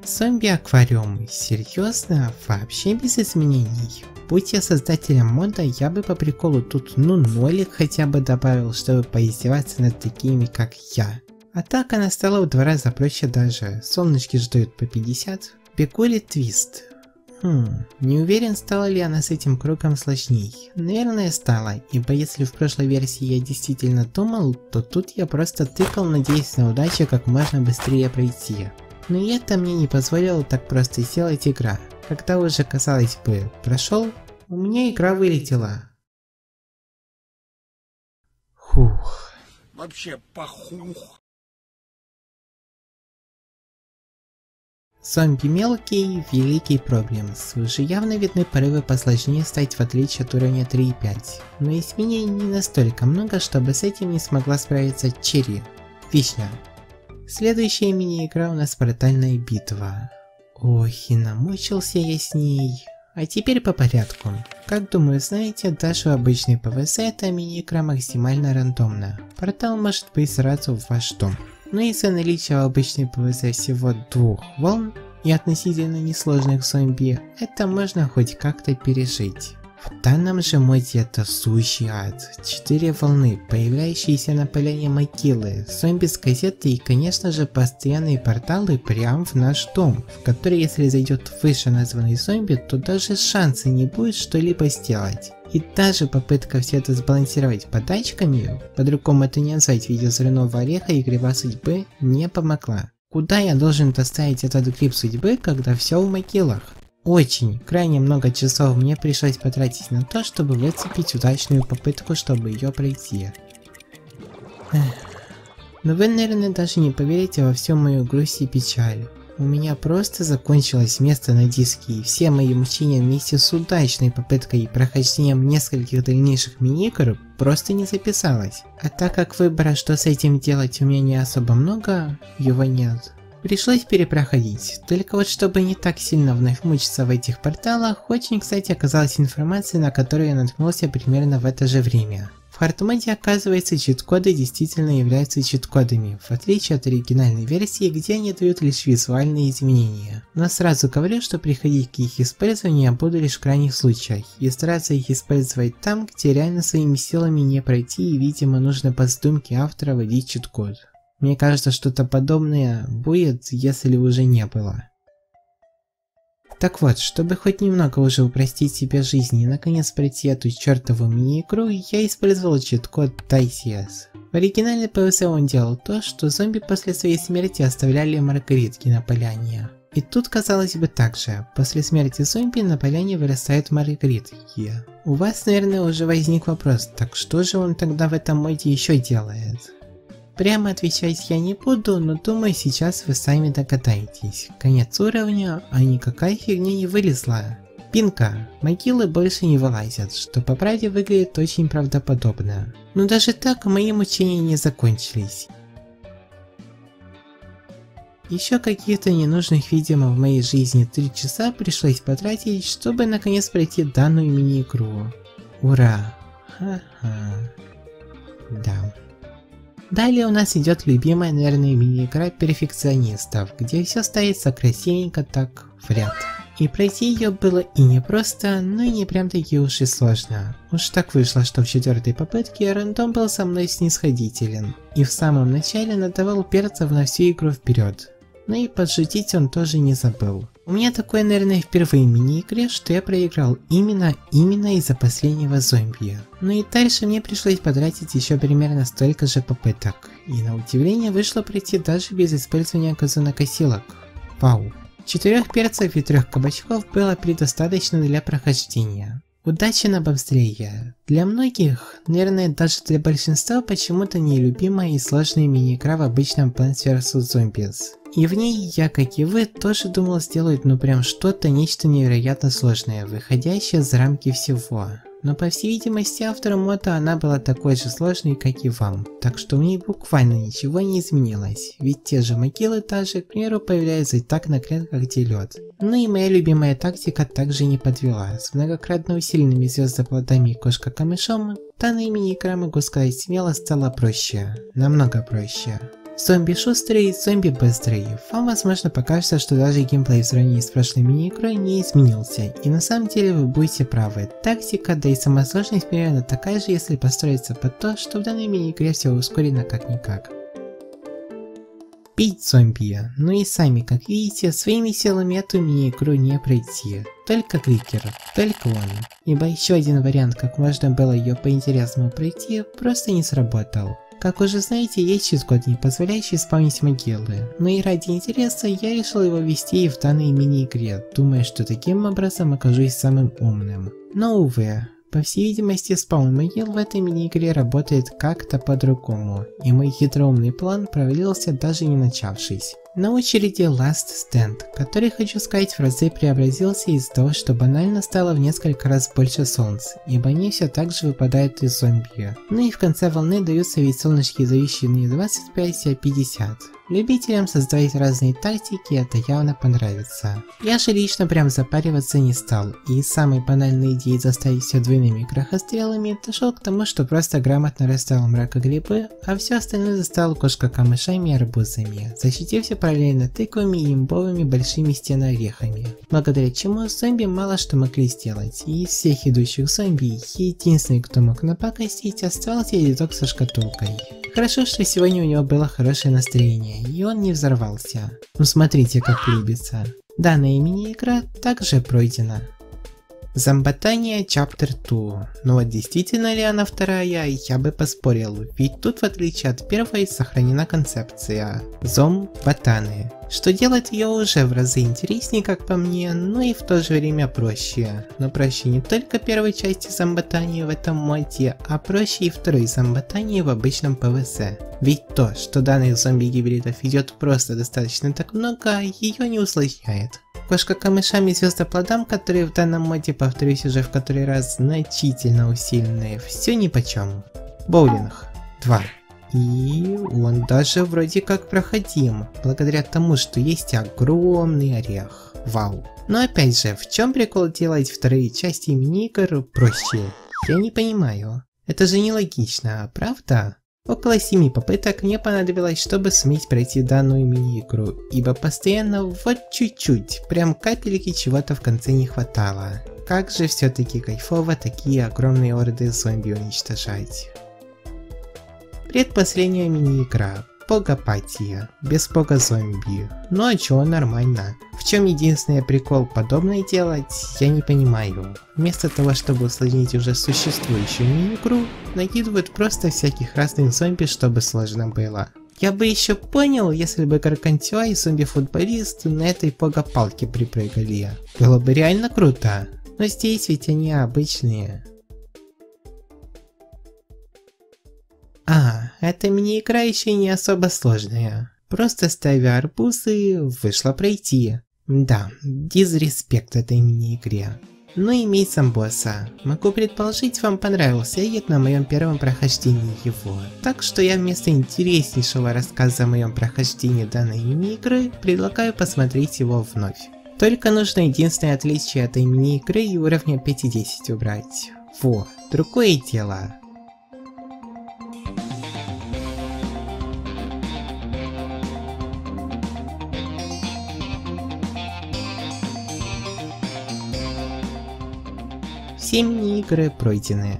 Зомби-аквариум. Серьезно? Вообще без изменений? Будь я создателем мода, я бы по приколу тут нолик хотя бы добавил, чтобы поиздеваться над такими как я. А так она стала в 2 раза проще даже. Солнышки ждут по 50. Бегули твист. Не уверен, стала ли она с этим кругом сложней. Наверное, стала, ибо если в прошлой версии я действительно думал, то тут я просто тыкал, надеясь на удачу как можно быстрее пройти. Но и это мне не позволило так просто сделать игра. Когда уже, казалось бы, прошел, у меня игра вылетела. Фух. Вообще похух. Зомби мелкий, великий проблемс. Уже явно видны порывы посложнее стать в отличие от уровня 3.5. Но изменений не настолько много, чтобы с этим не смогла справиться Черри. Вишня. Следующая мини-игра у нас портальная битва. Ох, и намучился я с ней. А теперь по порядку. Как думаю, знаете, даже в обычной ПВС эта мини-игра максимально рандомна. Портал может быть сразу в ваш дом. Но из-за наличия в обычной ПВС всего 2 волн и относительно несложных зомби, это можно хоть как-то пережить. В данном же моде это сущий ад. 4 волны, появляющиеся на поляне могилы, зомби с газеты и, конечно же, постоянные порталы прямо в наш дом, в который, если зайдет выше названный зомби, то даже шанса не будет что-либо сделать. И даже попытка все это сбалансировать подачками, по-другому это не назвать в виде взрывного ореха и гриба судьбы, не помогла. Куда я должен доставить этот гриб судьбы, когда все в могилах? Очень, крайне много часов мне пришлось потратить на то, чтобы выцепить удачную попытку, чтобы ее пройти. Но вы, наверное, даже не поверите во всю мою грусть и печаль. У меня просто закончилось место на диске, и все мои мучения вместе с удачной попыткой и прохождением нескольких дальнейших мини-игр просто не записалось. А так как выбора, что с этим делать, у меня не особо много, его нет. Пришлось перепроходить, только вот чтобы не так сильно вновь мучиться в этих порталах, очень кстати оказалась информация, на которую я наткнулся примерно в это же время. В хардмоде, оказывается, чит-коды действительно являются чит-кодами, в отличие от оригинальной версии, где они дают лишь визуальные изменения. Но сразу говорю, что приходить к их использованию я буду лишь в крайних случаях, и стараться их использовать там, где реально своими силами не пройти, и видимо нужно по задумке автора вводить чит-код. Мне кажется, что-то подобное будет, если уже не было. Так вот, чтобы хоть немного уже упростить себе жизнь и наконец пройти эту чертову мини-игру, я использовал чит-код DICES. В оригинале ПВС он делал то, что зомби после своей смерти оставляли маргаритки на поляне. И тут, казалось бы, так же. После смерти зомби на поляне вырастают маргаритки. У вас, наверное, уже возник вопрос, так что же он тогда в этом моде еще делает? Прямо отвечать я не буду, но думаю, сейчас вы сами догадаетесь. Конец уровня, а никакая фигня не вылезла. Пинка. Могилы больше не вылазят, что по правде выглядит очень правдоподобно. Но даже так мои мучения не закончились. Еще каких-то ненужных, видимо, в моей жизни 3 часа пришлось потратить, чтобы наконец пройти данную мини-игру. Ура! Ха-ха. Да. Далее у нас идет любимая, наверное, мини-игра перфекционистов, где все ставится красивенько так в ряд. И пройти ее было и непросто, но и не прям таки уж и сложно. Уж так вышло, что в 4-й попытке рандом был со мной снисходителен, и в самом начале надавал перцев на всю игру вперед. Но и подшутить он тоже не забыл. У меня такое, наверное, впервые в мини-игре, что я проиграл именно из-за последнего зомби. Но и дальше мне пришлось потратить еще примерно столько же попыток. И на удивление вышло пройти даже без использования газонокосилок. Вау. 4 перцев и 3 кабачков было предостаточно для прохождения. Удачи на быстрее. Для многих, наверное даже для большинства, почему-то нелюбимая и сложная мини-игра в обычном Plants vs Zombies. И в ней я, как и вы, тоже думал сделать ну прям что-то, нечто невероятно сложное, выходящее за рамки всего. Но по всей видимости автору мода она была такой же сложной, как и вам, так что в ней буквально ничего не изменилось, ведь те же могилы также, к примеру, появляются и так на клетках, где лед. Ну и моя любимая тактика также не подвела, с многократно усиленными звездоплодами и кошка-камышом, данная мини-игра, могу сказать смело, стала проще, намного проще. Зомби шустрый, зомби быстрый. Вам возможно покажется, что даже геймплей в сравнении с прошлой мини-игрой не изменился, и на самом деле вы будете правы. Тактика, да и сама сложность примерно такая же, если построиться под то, что в данной мини-игре все ускорено как-никак. Пить зомби. Ну и сами, как видите, своими силами эту мини-игру не пройти. Только кликер, только он. Ибо еще один вариант, как можно было ее по-интересному пройти, просто не сработал. Как уже знаете, есть чит-код, не позволяющий спавнить могилы, но и ради интереса я решил его ввести и в данной мини-игре, думая, что таким образом окажусь самым умным. Но увы, по всей видимости спаун могил в этой мини-игре работает как-то по-другому, и мой хитроумный план провалился даже не начавшись. На очереди Last Stand, который, хочу сказать, в разы преобразился из-за того, что банально стало в несколько раз больше солнц, ибо они все так же выпадают из зомби. Ну и в конце волны даются ведь солнышки, дающие не 25, а 50. Любителям создавать разные тактики это явно понравится. Я же лично прям запариваться не стал, и из самой банальной идеи заставить все двойными крахострелами дошел к тому, что просто грамотно расставил мракогрибы, а все остальное заставил кошка-камышами и арбузами, защитився параллельно тыквами и имбовыми большими стеноорехами, благодаря чему зомби мало что могли сделать, и из всех идущих зомби, единственный, кто мог напакостить, оставался едок со шкатулкой. Хорошо, что сегодня у него было хорошее настроение, и он не взорвался. Ну смотрите, как любится. Данная мини-игра также пройдена. Зомботания Chapter 2. Но вот действительно ли она вторая, я бы поспорил, ведь тут в отличие от первой сохранена концепция зомботаны, что делает ее уже в разы интереснее, как по мне, но и в то же время проще. Но проще не только первой части зомботании в этом моде, а проще и второй зомботании в обычном ПВС. Ведь то, что данных зомби-гибридов идет просто достаточно так много, ее не усложняет. Кошка-камышам и звездоплодам, которые в данном моде, повторюсь уже в который раз, значительно усиленные, все нипочем. Боулинг 2. И он даже вроде как проходим, благодаря тому, что есть огромный орех. Вау. Но опять же, в чем прикол делать вторые части мини-игр проще? Я не понимаю. Это же нелогично, правда? Около 7 попыток мне понадобилось, чтобы суметь пройти данную мини-игру, ибо постоянно вот чуть-чуть, прям капельки чего-то в конце не хватало. Как же все-таки кайфово такие огромные орды зомби уничтожать. Предпоследняя мини-игра. Погопатия. Без пога-зомби. Ну а чё, нормально. В чем единственный прикол подобное делать, я не понимаю. Вместо того, чтобы усложнить уже существующую мини-игру, накидывают просто всяких разных зомби, чтобы сложно было. Я бы еще понял, если бы Гаргантюа и зомби-футболист на этой палке припрыгали. Было бы реально круто. Но здесь ведь они обычные. Эта мини-игра еще не особо сложная. Просто ставя арбузы, вышло пройти. Да, дизреспект этой мини-игре. Но имей сам босса. Могу предположить, вам понравился Эгет на моем первом прохождении его. Так что я вместо интереснейшего рассказа о моем прохождении данной мини-игры предлагаю посмотреть его вновь. Только нужно единственное отличие этой мини-игры и уровня 5 и 10 убрать. Во, другое дело. Все мини-игры пройдены.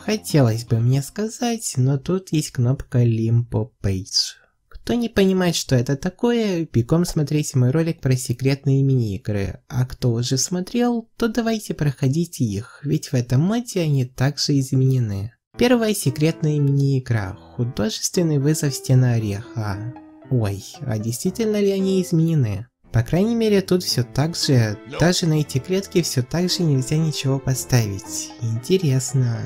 Хотелось бы мне сказать, но тут есть кнопка Limbo Page. Кто не понимает, что это такое, бегом смотреть мой ролик про секретные мини-игры, а кто уже смотрел, то давайте проходите их, ведь в этом моде они также изменены. Первая секретная мини-игра – художественный вызов Стена Ореха. Ой, а действительно ли они изменены? По крайней мере, тут все так же, даже на эти клетки все так же нельзя ничего поставить. Интересно.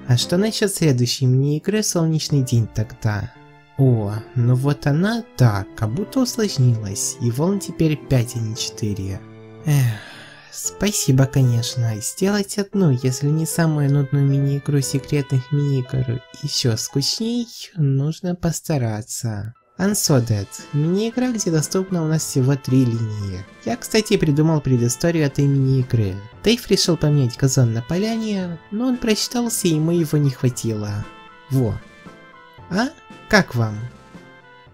А что насчет следующей мини-игры «Солнечный день» тогда? О, ну вот она, да, как будто усложнилась, и волн теперь 5, а не 4. Спасибо, конечно. Сделать одну, если не самую нудную мини-игру секретных мини-игр, еще скучней, нужно постараться. Unsodded. Мини-игра, где доступно у нас всего 3 линии. Я, кстати, придумал предысторию этой мини-игры. Дэйв решил поменять газон на поляне, но он прочитался и ему его не хватило. Во. А? Как вам?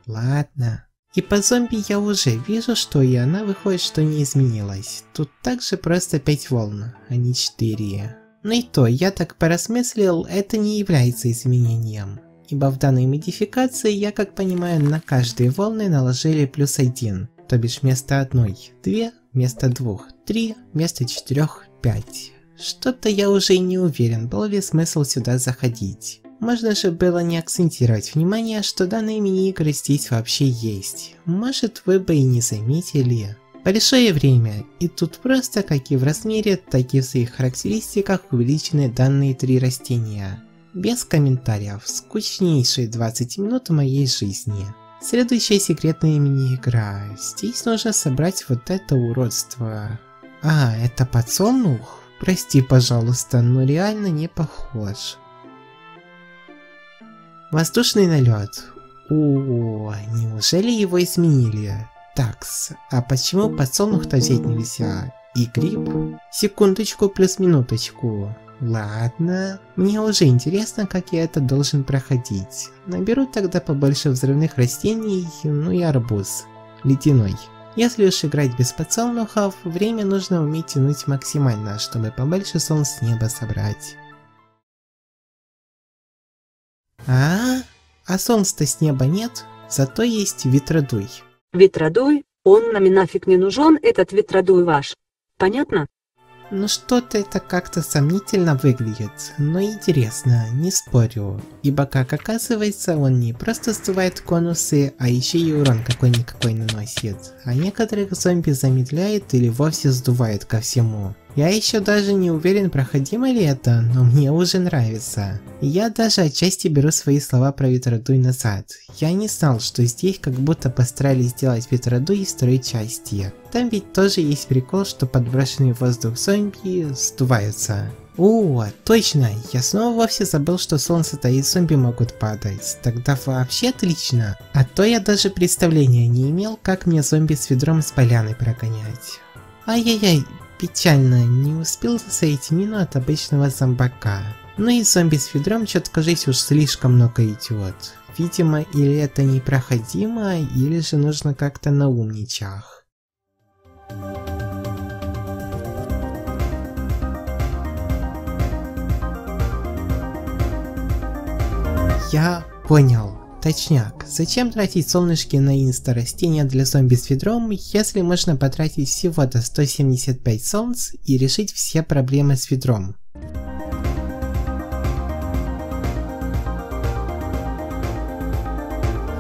Ладно. И по зомби я уже вижу, что и она выходит, что не изменилась. Тут также просто 5 волн, а не 4. Но и то, я так поразмыслил, это не является изменением. Ибо в данной модификации, я как понимаю, на каждые волны наложили +1, то бишь вместо 1 – 2, вместо 2 – 3, вместо 4 – 5. Что-то я уже и не уверен, был ли смысл сюда заходить. Можно же было не акцентировать внимание, что данные мини-игры здесь вообще есть. Может, вы бы и не заметили. Большое время, и тут просто как и в размере, так и в своих характеристиках увеличены данные 3 растения. Без комментариев, скучнейшие 20 минут моей жизни. Следующая секретная мини-игра. Здесь нужно собрать вот это уродство. Это подсолнух? Прости, пожалуйста, но реально не похож. Воздушный налет. Неужели его изменили? Такс, а почему подсолнух-то взять нельзя? И гриб? Секундочку плюс минуточку. Ладно, мне уже интересно, как я это должен проходить. Наберу тогда побольше взрывных растений, ну и арбуз. Ледяной. Если уж играть без подсолнухов, время нужно уметь тянуть максимально, чтобы побольше солнц с неба собрать. А солнца-то с неба нет, зато есть ветродуй. Ветродуй? Он нам и нафиг не нужен, этот ветродуй ваш. Понятно? Ну что-то это как-то сомнительно выглядит, но интересно, не спорю, ибо как оказывается он не просто сдувает конусы, а еще и урон какой-никакой наносит, а некоторых зомби замедляет или вовсе сдувает ко всему. Я еще даже не уверен, проходимо ли это, но мне уже нравится. Я даже отчасти беру свои слова про ветродуй назад. Я не знал, что здесь как будто постарались сделать ветродуй из второй части. Там ведь тоже есть прикол, что подброшенный в воздух зомби сдуваются. Точно, я снова вовсе забыл, что солнце-то и зомби могут падать. Тогда вообще отлично. А то я даже представления не имел, как мне зомби с ведром с поляны прогонять. Ай-яй-яй. Печально, не успел засеять мину от обычного зомбака. Ну и зомби с ведром что-то, кажется, уж слишком много идет. Видимо, или это непроходимо, или же нужно как-то на умничах. Я понял. Точняк, зачем тратить солнышки на инста-растения для зомби с ведром, если можно потратить всего-то 175 солнц и решить все проблемы с ведром?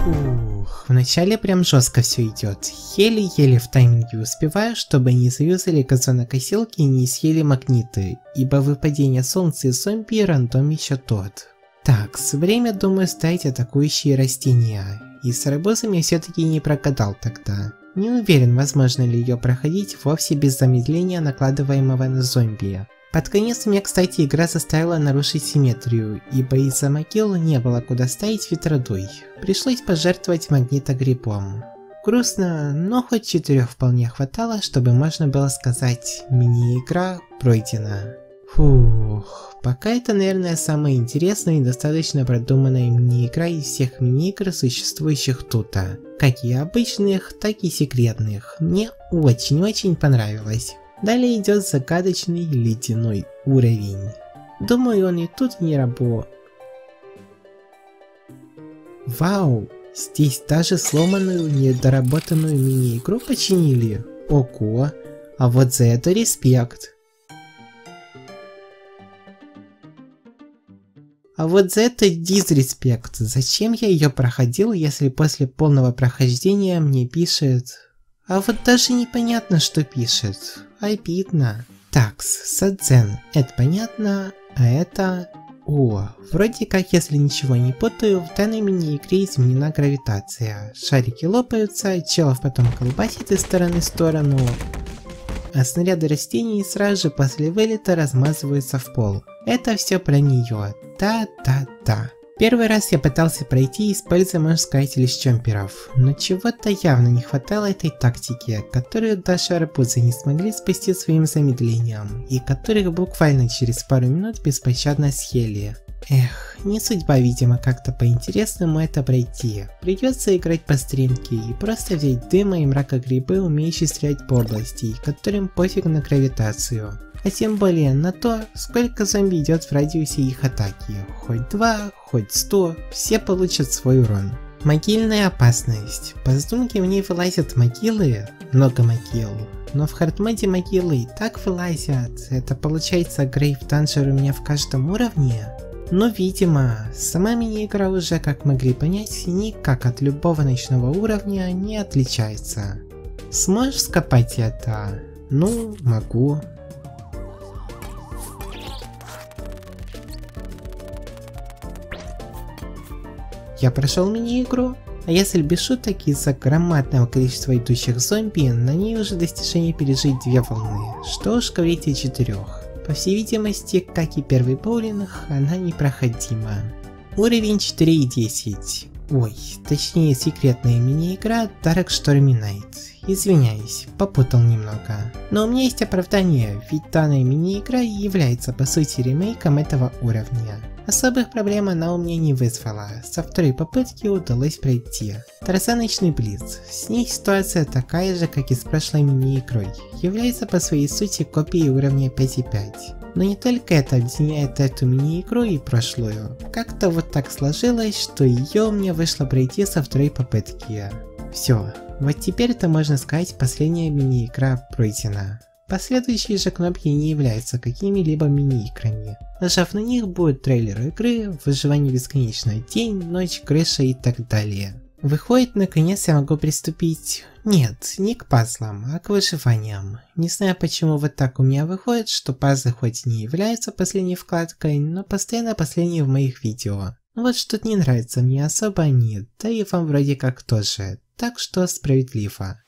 Ух, вначале прям жестко все идет. Еле-еле в тайминге успеваю, чтобы не заюзали газонокосилки и не съели магниты, ибо выпадение солнца и зомби рандом еще тот. Так, время, думаю, ставить атакующие растения. И с арбузом я все-таки не прогадал тогда. Не уверен, возможно ли ее проходить вовсе без замедления, накладываемого на зомби. Под конец меня, кстати, игра заставила нарушить симметрию, ибо из-за могил не было куда ставить ветродуй. Пришлось пожертвовать магнитогрибом. Грустно, но хоть 4 вполне хватало, чтобы можно было сказать, мини-игра пройдена. Фух, пока это, наверное, самая интересная и достаточно продуманная мини-игра из всех мини-игр, существующих тут. Как и обычных, так и секретных. Мне очень-очень понравилось. Далее идет загадочный ледяной уровень. Думаю, он и тут не работает. Вау! Здесь даже сломанную, недоработанную мини-игру починили. Ого! А вот за это респект. А вот за это дизреспект. Зачем я ее проходил, если после полного прохождения мне пишет... А вот даже непонятно, что пишет. Обидно. Такс, Садзен, это понятно, а это... О, вроде как, если ничего не путаю, в данной мини-игре изменена гравитация. Шарики лопаются, челов потом колбасит из стороны в сторону, а снаряды растений сразу же после вылета размазываются в пол. Это все про нее. Да-да-да. Первый раз я пытался пройти, используя, можно сказать, лишь чомперов, но чего-то явно не хватало этой тактики, которую даже арбузы не смогли спасти своим замедлением, и которых буквально через пару минут беспощадно съели. Эх, не судьба, видимо, как-то по-интересному это пройти. Придется играть по стрелке и просто взять дыма и мракогрибы, умеющие стрелять по области, которым пофиг на гравитацию. А тем более на то, сколько зомби идет в радиусе их атаки. Хоть 2, хоть 100, все получат свой урон. Могильная опасность. По задумке в ней вылазят могилы, много могил. Но в хардмоде могилы и так вылазят. Это получается грейв данжер у меня в каждом уровне? Но видимо, сама мини-игра уже, как могли понять, никак от любого ночного уровня не отличается. Сможешь скопать это? Ну, могу. Я прошел мини-игру, а если без шуток, из-за громадного количества идущих зомби, на ней уже достижение пережить 2 волны, что уж говорить о 4. По всей видимости, как и первый боулинг, она непроходима. Уровень 4.10. Ой, точнее секретная мини-игра Dark Stormy Night. Извиняюсь, попутал немного. Но у меня есть оправдание, ведь данная мини-игра является по сути ремейком этого уровня. Особых проблем она у меня не вызвала, со второй попытки удалось пройти. Тарзаночный Блиц. С ней ситуация такая же, как и с прошлой мини-игрой, является по своей сути копией уровня 5.5. Но не только это объединяет эту мини-игру и прошлую. Как-то вот так сложилось, что ее мне вышло пройти со второй попытки. Все, вот теперь-то можно сказать, последняя мини-игра пройдена. Последующие же кнопки не являются какими-либо мини-играми. Нажав на них, будет трейлер игры, выживание бесконечный день, ночь, крыша и так далее. Выходит, наконец я могу приступить... Нет, не к пазлам, а к выживаниям. Не знаю, почему вот так у меня выходит, что пазлы хоть не являются последней вкладкой, но постоянно последние в моих видео. Вот что-то не нравится мне особо они, да и вам вроде как тоже, так что справедливо.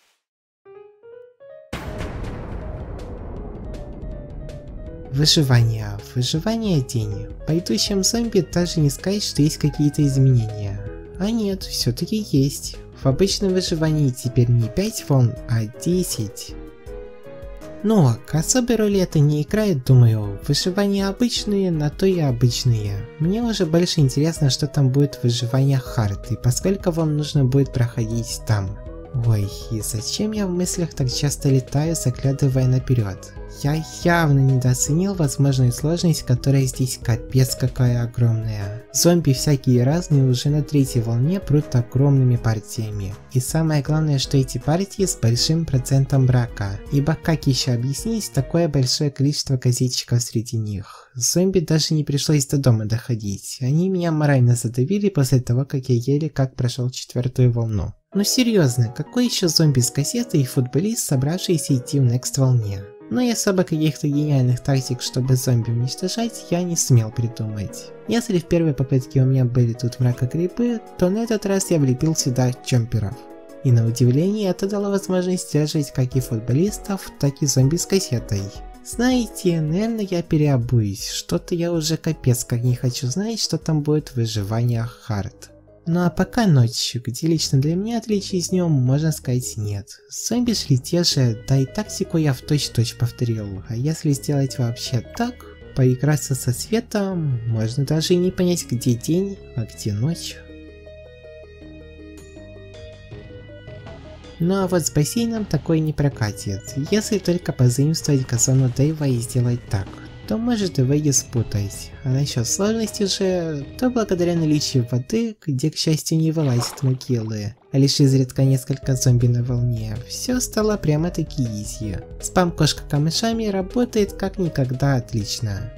Выживание. Выживание день. По идущим зомби даже не сказать, что есть какие-то изменения. А нет, все-таки есть. В обычном выживании теперь не 5 волн, а 10. Но к особой роли это не играет, думаю. Выживания обычные, на то и обычные. Мне уже больше интересно, что там будет в выживаниях хард, и поскольку вам нужно будет проходить там. Ой, и зачем я в мыслях так часто летаю, заглядывая наперед? Я явно недооценил возможную сложность, которая здесь капец какая огромная. Зомби всякие разные уже на третьей волне прут огромными партиями. И самое главное, что эти партии с большим процентом брака. Ибо как еще объяснить такое большое количество газетчиков среди них? Зомби даже не пришлось до дома доходить. Они меня морально задавили после того, как я еле как прошел 4-ю волну. Ну серьезно, какой еще зомби с кассетой и футболист, собравшийся идти в next волне? Но и особо каких-то гениальных тактик, чтобы зомби уничтожать, я не смел придумать. Если в первой попытке у меня были тут мракогрибы, то на этот раз я влепил сюда чомперов. И на удивление это дало возможность сдерживать как и футболистов, так и зомби с кассетой. Знаете, наверное я переобуюсь, что-то я уже капец как не хочу знать, что там будет в выживании хард. Ну а пока ночью, где лично для меня отличий с днем, можно сказать, нет. Зомби шли те же, да и тактику я в точь-в-точь повторил, а если сделать вообще так, поиграться со светом, можно даже и не понять, где день, а где ночь. Ну а вот с бассейном такой не прокатит, если только позаимствовать газону Дэйва и сделать так, то может и выйдет спутать. А насчет сложности же, то благодаря наличию воды, где к счастью не вылазят могилы, а лишь изредка несколько зомби на волне, все стало прямо-таки изи. Спам кошка камышами работает как никогда отлично.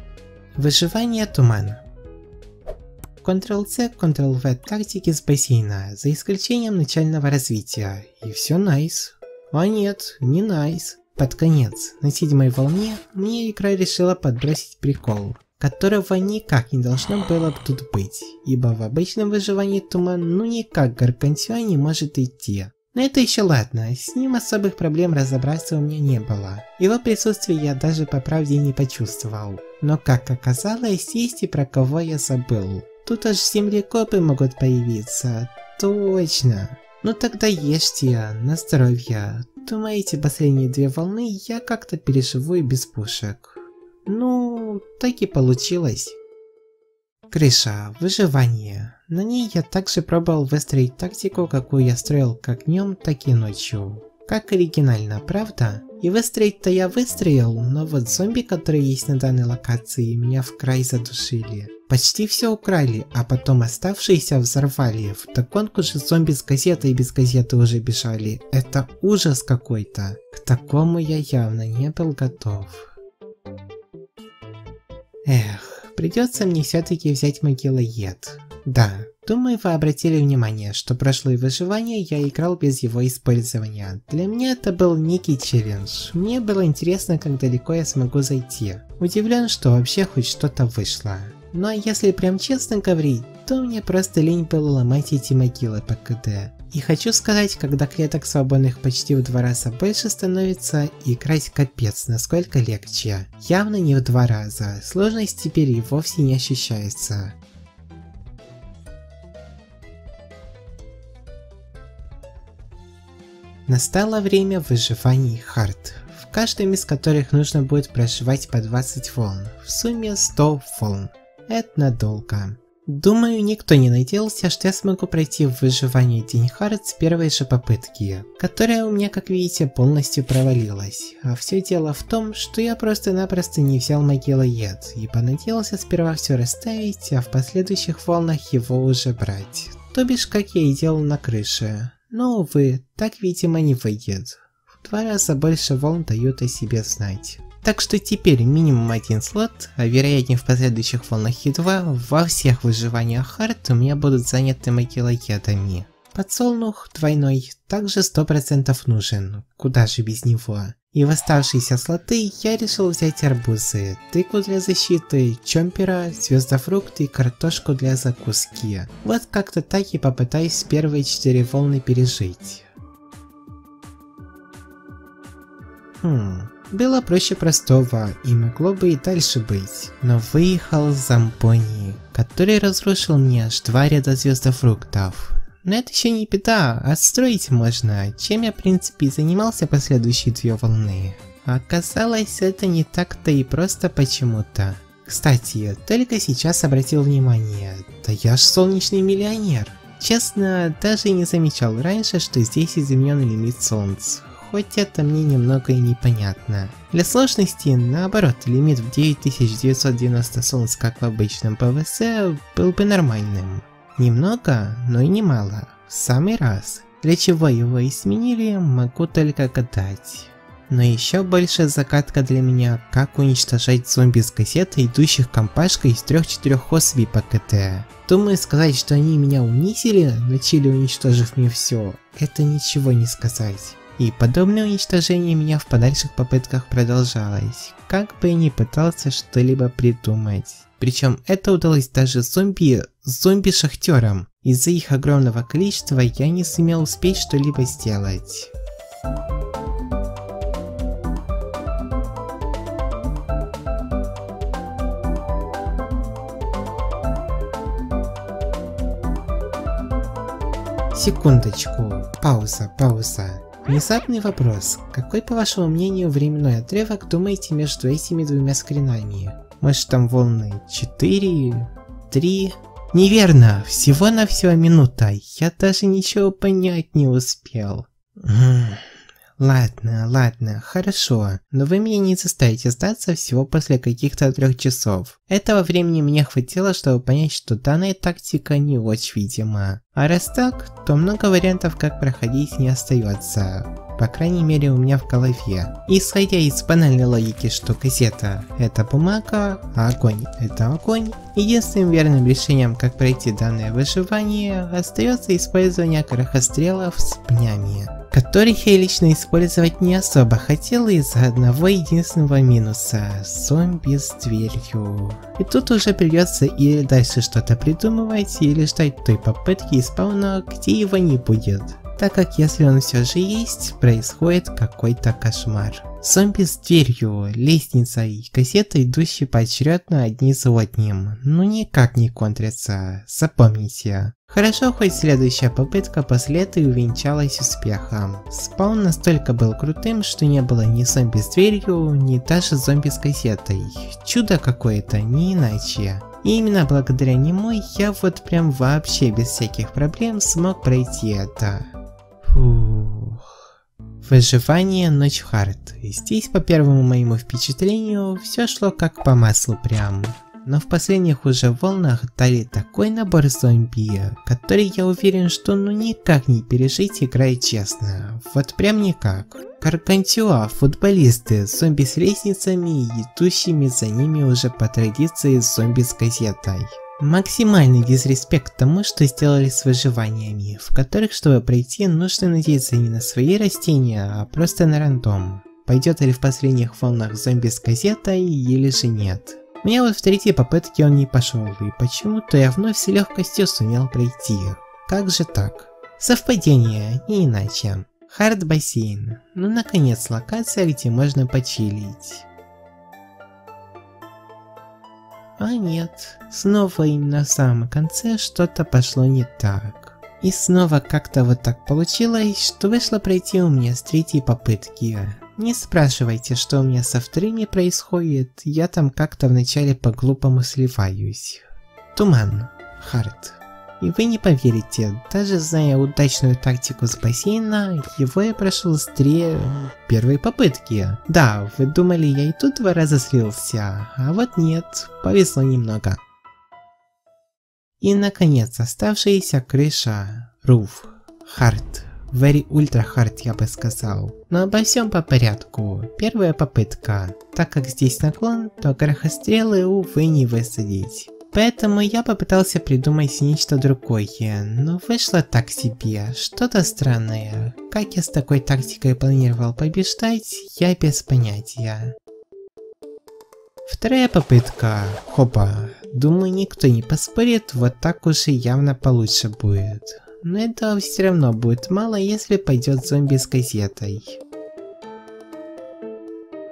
Выживание туман. Ctrl-C, Ctrl-V тактики с бассейна, за исключением начального развития, и все найс. А нет, не найс. Под конец, на 7-й волне, мне игра решила подбросить прикол, которого никак не должно было бы тут быть, ибо в обычном выживании туман ну никак Гаргантюа не может идти. Но это еще ладно, с ним особых проблем разобраться у меня не было. Его присутствие я даже по правде не почувствовал. Но как оказалось, есть и про кого я забыл. Тут аж землекопы могут появиться, точно. Ну тогда ешьте, на здоровье. Думаете, последние 2 волны я как-то переживу и без пушек? Ну, так и получилось. Крыша, выживание. На ней я также пробовал выстроить тактику, какую я строил как днем, так и ночью. Как оригинально, правда? И выстроить-то я выстроил, но вот зомби, которые есть на данной локации, меня в край задушили. Почти все украли, а потом оставшиеся взорвали. Вдогонку же зомби с газетой и без газеты уже бежали. Это ужас какой-то. К такому я явно не был готов. Эх, придется мне все-таки взять могилоед. Да, думаю, вы обратили внимание, что прошлое выживание я играл без его использования. Для меня это был некий челлендж. Мне было интересно, как далеко я смогу зайти. Удивлен, что вообще хоть что-то вышло. Но если прям честно говорить, то мне просто лень было ломать эти могилы по КД. И хочу сказать, когда клеток свободных почти в 2 раза больше становится, играть капец насколько легче. Явно не в 2 раза, сложность теперь и вовсе не ощущается. Настало время выживаний хард, в каждом из которых нужно будет проживать по 20 волн, в сумме 100 волн. Это надолго. Думаю, никто не надеялся, что я смогу пройти в выживание День Хард с первой же попытки, которая у меня, как видите, полностью провалилась. А все дело в том, что я просто-напросто не взял могилоед, ибо надеялся сперва все расставить, а в последующих волнах его уже брать. То бишь, как я и делал на крыше. Но, увы, так, видимо, не выйдет. В 2 раза больше волн дают о себе знать. Так что теперь минимум 1 слот, а вероятнее в последующих волнах и 2, во всех выживаниях хард у меня будут заняты могилоедами. Подсолнух двойной также 100% нужен, куда же без него. И в оставшиеся слоты я решил взять арбузы, тыкву для защиты, чомпера, звездофрукт и картошку для закуски. Вот как-то так и попытаюсь первые 4 волны пережить. Было проще простого и могло бы и дальше быть, но выехал зомбони, который разрушил мне аж 2 ряда звездофруктов. Но это еще не беда, отстроить можно, чем я в принципе и занимался последующие 2 волны. Оказалось, это не так-то и просто почему-то. Кстати, только сейчас обратил внимание, да я ж солнечный миллионер. Честно, даже не замечал раньше, что здесь изменен лимит солнц. хоть это мне немного и непонятно. Для сложности, наоборот, лимит в 9990 солнц, как в обычном ПВС, был бы нормальным. Немного, но и немало. В самый раз. Для чего его изменили, могу только гадать. Но еще больше загадка для меня, как уничтожать зомби с кассеты, идущих компашкой из 3-4 особей по КТ. Думаю, сказать, что они меня унизили, начали уничтожив мне все, это ничего не сказать. И подобное уничтожение меня в подальших попытках продолжалось, как бы я ни пытался что-либо придумать. Причем это удалось даже зомби-шахтерам. Из-за их огромного количества я не сумел успеть что-либо сделать. Секундочку, пауза. Внезапный вопрос. Какой, по вашему мнению, временной отрывок думаете между этими двумя скринами? Может, там волны 4, 3? Неверно, всего-навсего минута, я даже ничего понять не успел. Ладно, хорошо, но вы меня не заставите сдаться всего после каких-то 3 часов. Этого времени мне хватило, чтобы понять, что данная тактика не очень видима. А раз так, то много вариантов, как проходить, не остается. По крайней мере у меня в голове. Исходя из банальной логики, что кассета это бумага, а огонь это огонь, единственным верным решением, как пройти данное выживание, остается использование крохострелов с пнями, которых я лично использовать не особо хотел из-за одного единственного минуса – зомби с дверью. И тут уже придется или дальше что-то придумывать, или ждать той попытки из спауна, где его не будет. Так как если он все же есть, происходит какой-то кошмар. Зомби с дверью, лестница и кассета, идущие поочередно одни за одним, ну никак не контрятся, запомните. Хорошо, хоть следующая попытка после этой увенчалась успехом. Спаун настолько был крутым, что не было ни зомби с дверью, ни даже зомби с кассетой. Чудо какое-то, не иначе. И именно благодаря нему я вот прям вообще без всяких проблем смог пройти это. Выживание Ночь Хард. Здесь, по первому моему впечатлению, все шло как по маслу прям. Но в последних уже волнах дали такой набор зомби, который я уверен, что ну никак не пережить, играя честно. Вот прям никак. Гаргантюа, футболисты, зомби с лестницами и идущими за ними уже по традиции зомби с кассетой. Максимальный дизреспект тому, что сделали с выживаниями, в которых, чтобы пройти, нужно надеяться не на свои растения, а просто на рандом. Пойдет ли в последних волнах зомби с кассетой или же нет. У меня вот в 3-й попытке он не пошел, и почему-то я вновь с легкостью сумел пройти. Как же так? Совпадение, не иначе. Хард бассейн. Ну наконец локация, где можно почилить. А нет, снова именно в самом конце что-то пошло не так. И снова как-то вот так получилось, что вышло пройти у меня с 3-й попытки. Не спрашивайте, что у меня со вторыми происходит, я там как-то вначале по-глупому сливаюсь. Туман. Хард. И вы не поверите, даже зная удачную тактику с бассейна, его я прошел с 1-й попытки. Да, вы думали, я и тут 2 раза слился, а вот нет, повезло немного. И наконец оставшаяся крыша. Руф. Хард. Very Ultra Hard, я бы сказал. Но обо всем по порядку. 1-я попытка. Так как здесь наклон, то грохострелы, увы, не высадить. Поэтому я попытался придумать нечто другое, но вышло так себе, что-то странное. Как я с такой тактикой планировал побеждать, я без понятия. 2-я попытка. Хопа. Думаю, никто не поспорит, вот так уже явно получше будет. Но этого все равно будет мало, если пойдет зомби с кассетой.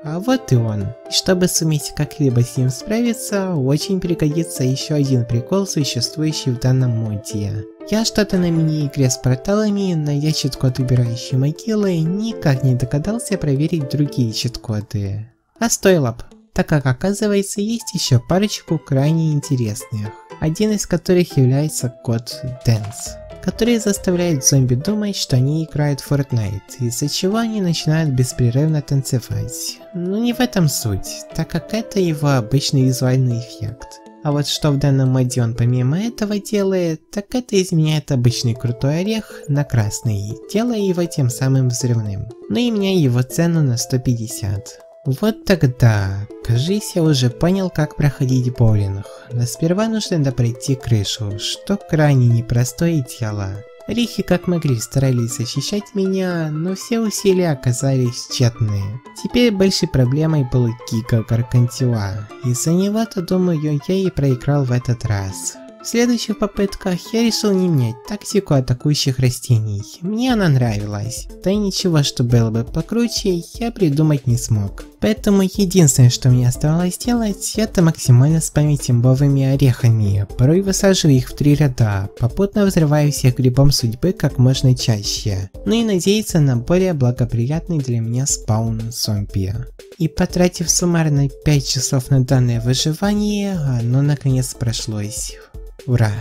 А вот и он. И чтобы суметь как-либо с ним справиться, очень пригодится еще один прикол, существующий в данном моде. Я что-то на мини-игре с порталами, найдя чит-код убирающий могилы, никак не догадался проверить другие чит-коды. А стоило б, так как оказывается есть еще парочку крайне интересных, один из которых является код Dance, который заставляет зомби думать, что они играют в Fortnite, из-за чего они начинают беспрерывно танцевать. Но не в этом суть, так как это его обычный визуальный эффект. А вот что в данном моде он помимо этого делает, так это изменяет обычный крутой орех на красный, делая его тем самым взрывным. Ну и меняя его цену на 150. Вот тогда, кажись, я уже понял, как проходить боулинг, но сперва нужно пройти крышу, что крайне непростое дело. Рихи как могли старались защищать меня, но все усилия оказались тщетные. Теперь большой проблемой был Гига Гаргантюа, из-за него-то, думаю, я и проиграл в этот раз. В следующих попытках я решил не менять тактику атакующих растений, мне она нравилась, да и ничего, что было бы покруче, я придумать не смог. Поэтому единственное, что мне оставалось делать, это максимально спамить имбовыми орехами, порой высаживая их в 3 ряда, попутно взрывая всех грибом судьбы как можно чаще, ну и надеяться на более благоприятный для меня спаун зомби. И потратив суммарно 5 часов на данное выживание, оно наконец прошлось. Ура!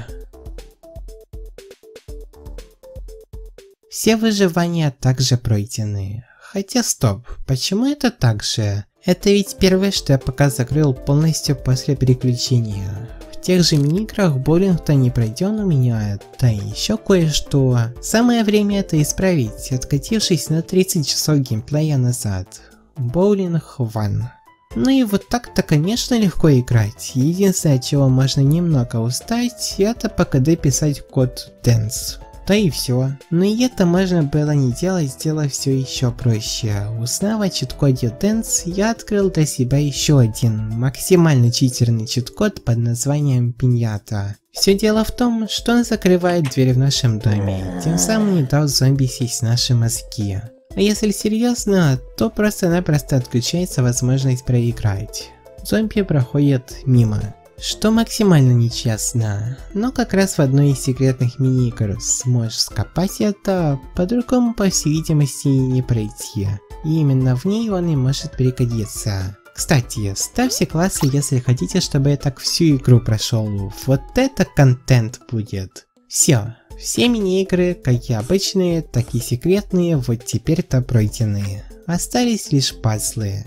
Все выживания также пройдены. Хотя стоп, почему это так же? Это ведь первое, что я пока закрыл полностью после переключения. В тех же мини-играх боулинг-то не пройден у меня, да и еще кое-что. Самое время это исправить, откатившись на 30 часов геймплея назад. Боулинг 1. Ну и вот так-то, конечно, легко играть. Единственное, от чего можно немного устать, это по КД писать код Dance. Да и все. Но и это можно было не делать, сделав все еще проще. Узнав о чит-коде Dance, я открыл для себя еще один максимально читерный чит-код под названием Пиньята. Все дело в том, что он закрывает дверь в нашем доме, тем самым не дав зомби сесть в наши мозги. А если серьезно, то просто-напросто отключается возможность проиграть. Зомби проходят мимо. Что максимально нечестно, но как раз в одной из секретных мини-игр сможешь скопать это, по-другому по всей видимости не пройти. И именно в ней он и может пригодиться. Кстати, ставьте классы, если хотите, чтобы я так всю игру прошел. Вот это контент будет. Все мини-игры, как и обычные, так и секретные, вот теперь-то пройдены. Остались лишь пазлы.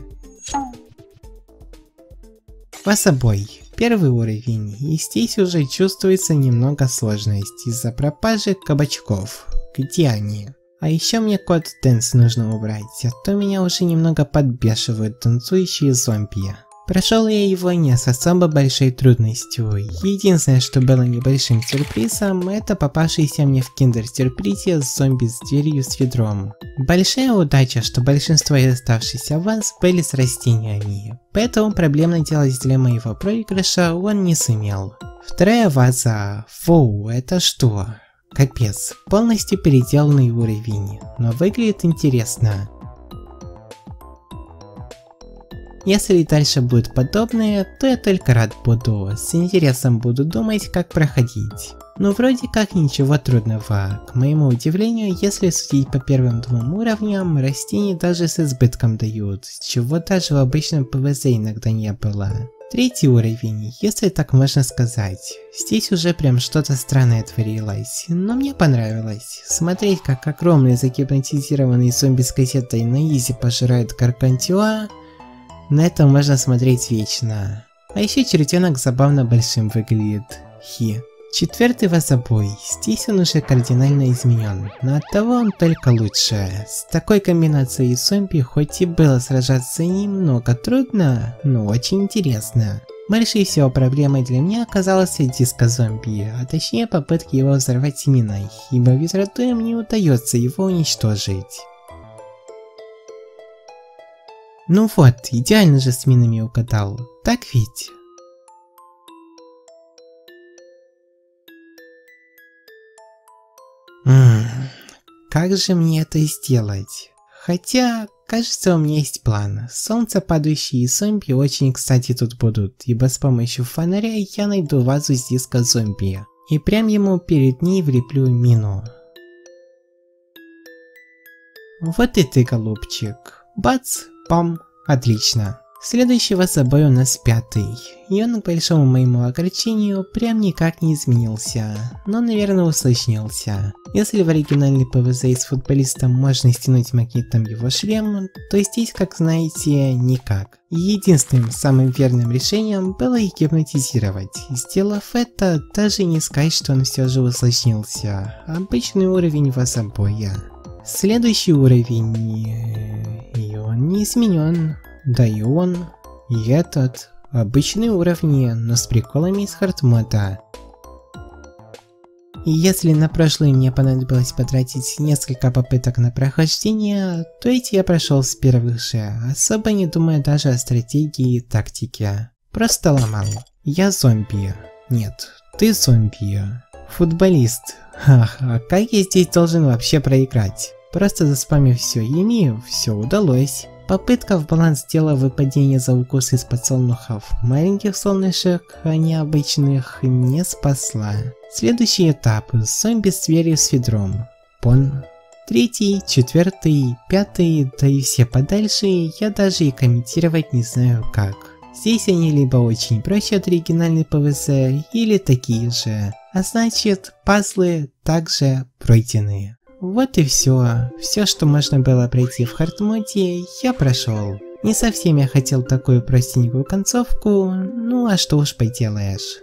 Васабой. Первый уровень, и здесь уже чувствуется немного сложность из-за пропажи кабачков. Где они? А еще мне код Dance нужно убрать, а то меня уже немного подбешивают танцующие зомби. Прошел я его не с особо большой трудностью. Единственное, что было небольшим сюрпризом, это попавшийся мне в киндер-сюрпризе зомби с дверью с ведром. Большая удача, что большинство из оставшихся ваз были с растениями, поэтому проблемно делать для моего проигрыша он не сумел. Вторая ваза. Фу, это что? Капец, полностью переделанный уровень, но выглядит интересно. Если дальше будет подобное, то я только рад буду, с интересом буду думать, как проходить. Но вроде как ничего трудного. К моему удивлению, если судить по первым 2 уровням, растения даже с избытком дают, чего даже в обычном ПВЗ иногда не было. 3-й уровень, если так можно сказать. Здесь уже прям что-то странное творилось, но мне понравилось. Смотреть, как огромный загипнотизированный зомби с кассетой на изи пожирает Гаргантюа, на это можно смотреть вечно. А еще чертенок забавно большим выглядит. 4-й вазобой. Здесь он уже кардинально изменен, но оттого он только лучше. С такой комбинацией зомби хоть и было сражаться немного трудно, но очень интересно. Большей всего проблемой для меня оказался диско-зомби, а точнее попытки его взорвать миной, ибо ветродуем не удается его уничтожить. Ну вот, идеально же с минами угадал, так ведь? Как же мне это сделать? Хотя, кажется, у меня есть план. Солнце падающие зомби очень кстати тут будут, ибо с помощью фонаря я найду вазу с диско-зомби. И прям ему перед ней влеплю мину. Вот и ты, голубчик. Бац! Пам! Отлично. Следующего собой у нас 5-й, и он, к большому моему огорчению, прям никак не изменился, но, наверное, усложнился. Если в оригинальный ПВЗ из футболиста можно стянуть магнитом его шлем, то здесь, как знаете, никак. Единственным самым верным решением было их гипнотизировать. Сделав это, даже не сказать, что он все же усложнился. Обычный уровень вазобоя. Следующий уровень, и он не изменен. Да и он, и этот, обычные уровни, но с приколами из хардмода. И если на прошлый мне понадобилось потратить несколько попыток на прохождение, то эти я прошел с первых же, особо не думая даже о стратегии и тактике. Просто ломал. Я зомби. Нет, ты зомби. Футболист. Ах, а как я здесь должен вообще проиграть? Просто заспамив все ими, все удалось. Попытка в баланс тела выпадения за укус из подсолнухов маленьких солнышек, а не обычных, не спасла. Следующий этап – зомби с дверью с ведром. Пон. 3-й, 4-й, 5-й, да и все подальше, я даже и комментировать не знаю как. Здесь они либо очень проще от оригинальной ПВЗ, или такие же, а значит, пазлы также пройдены. Вот и все. Все, что можно было пройти в хардмоде, я прошел. Не совсем я хотел такую простенькую концовку, ну а что уж поделаешь.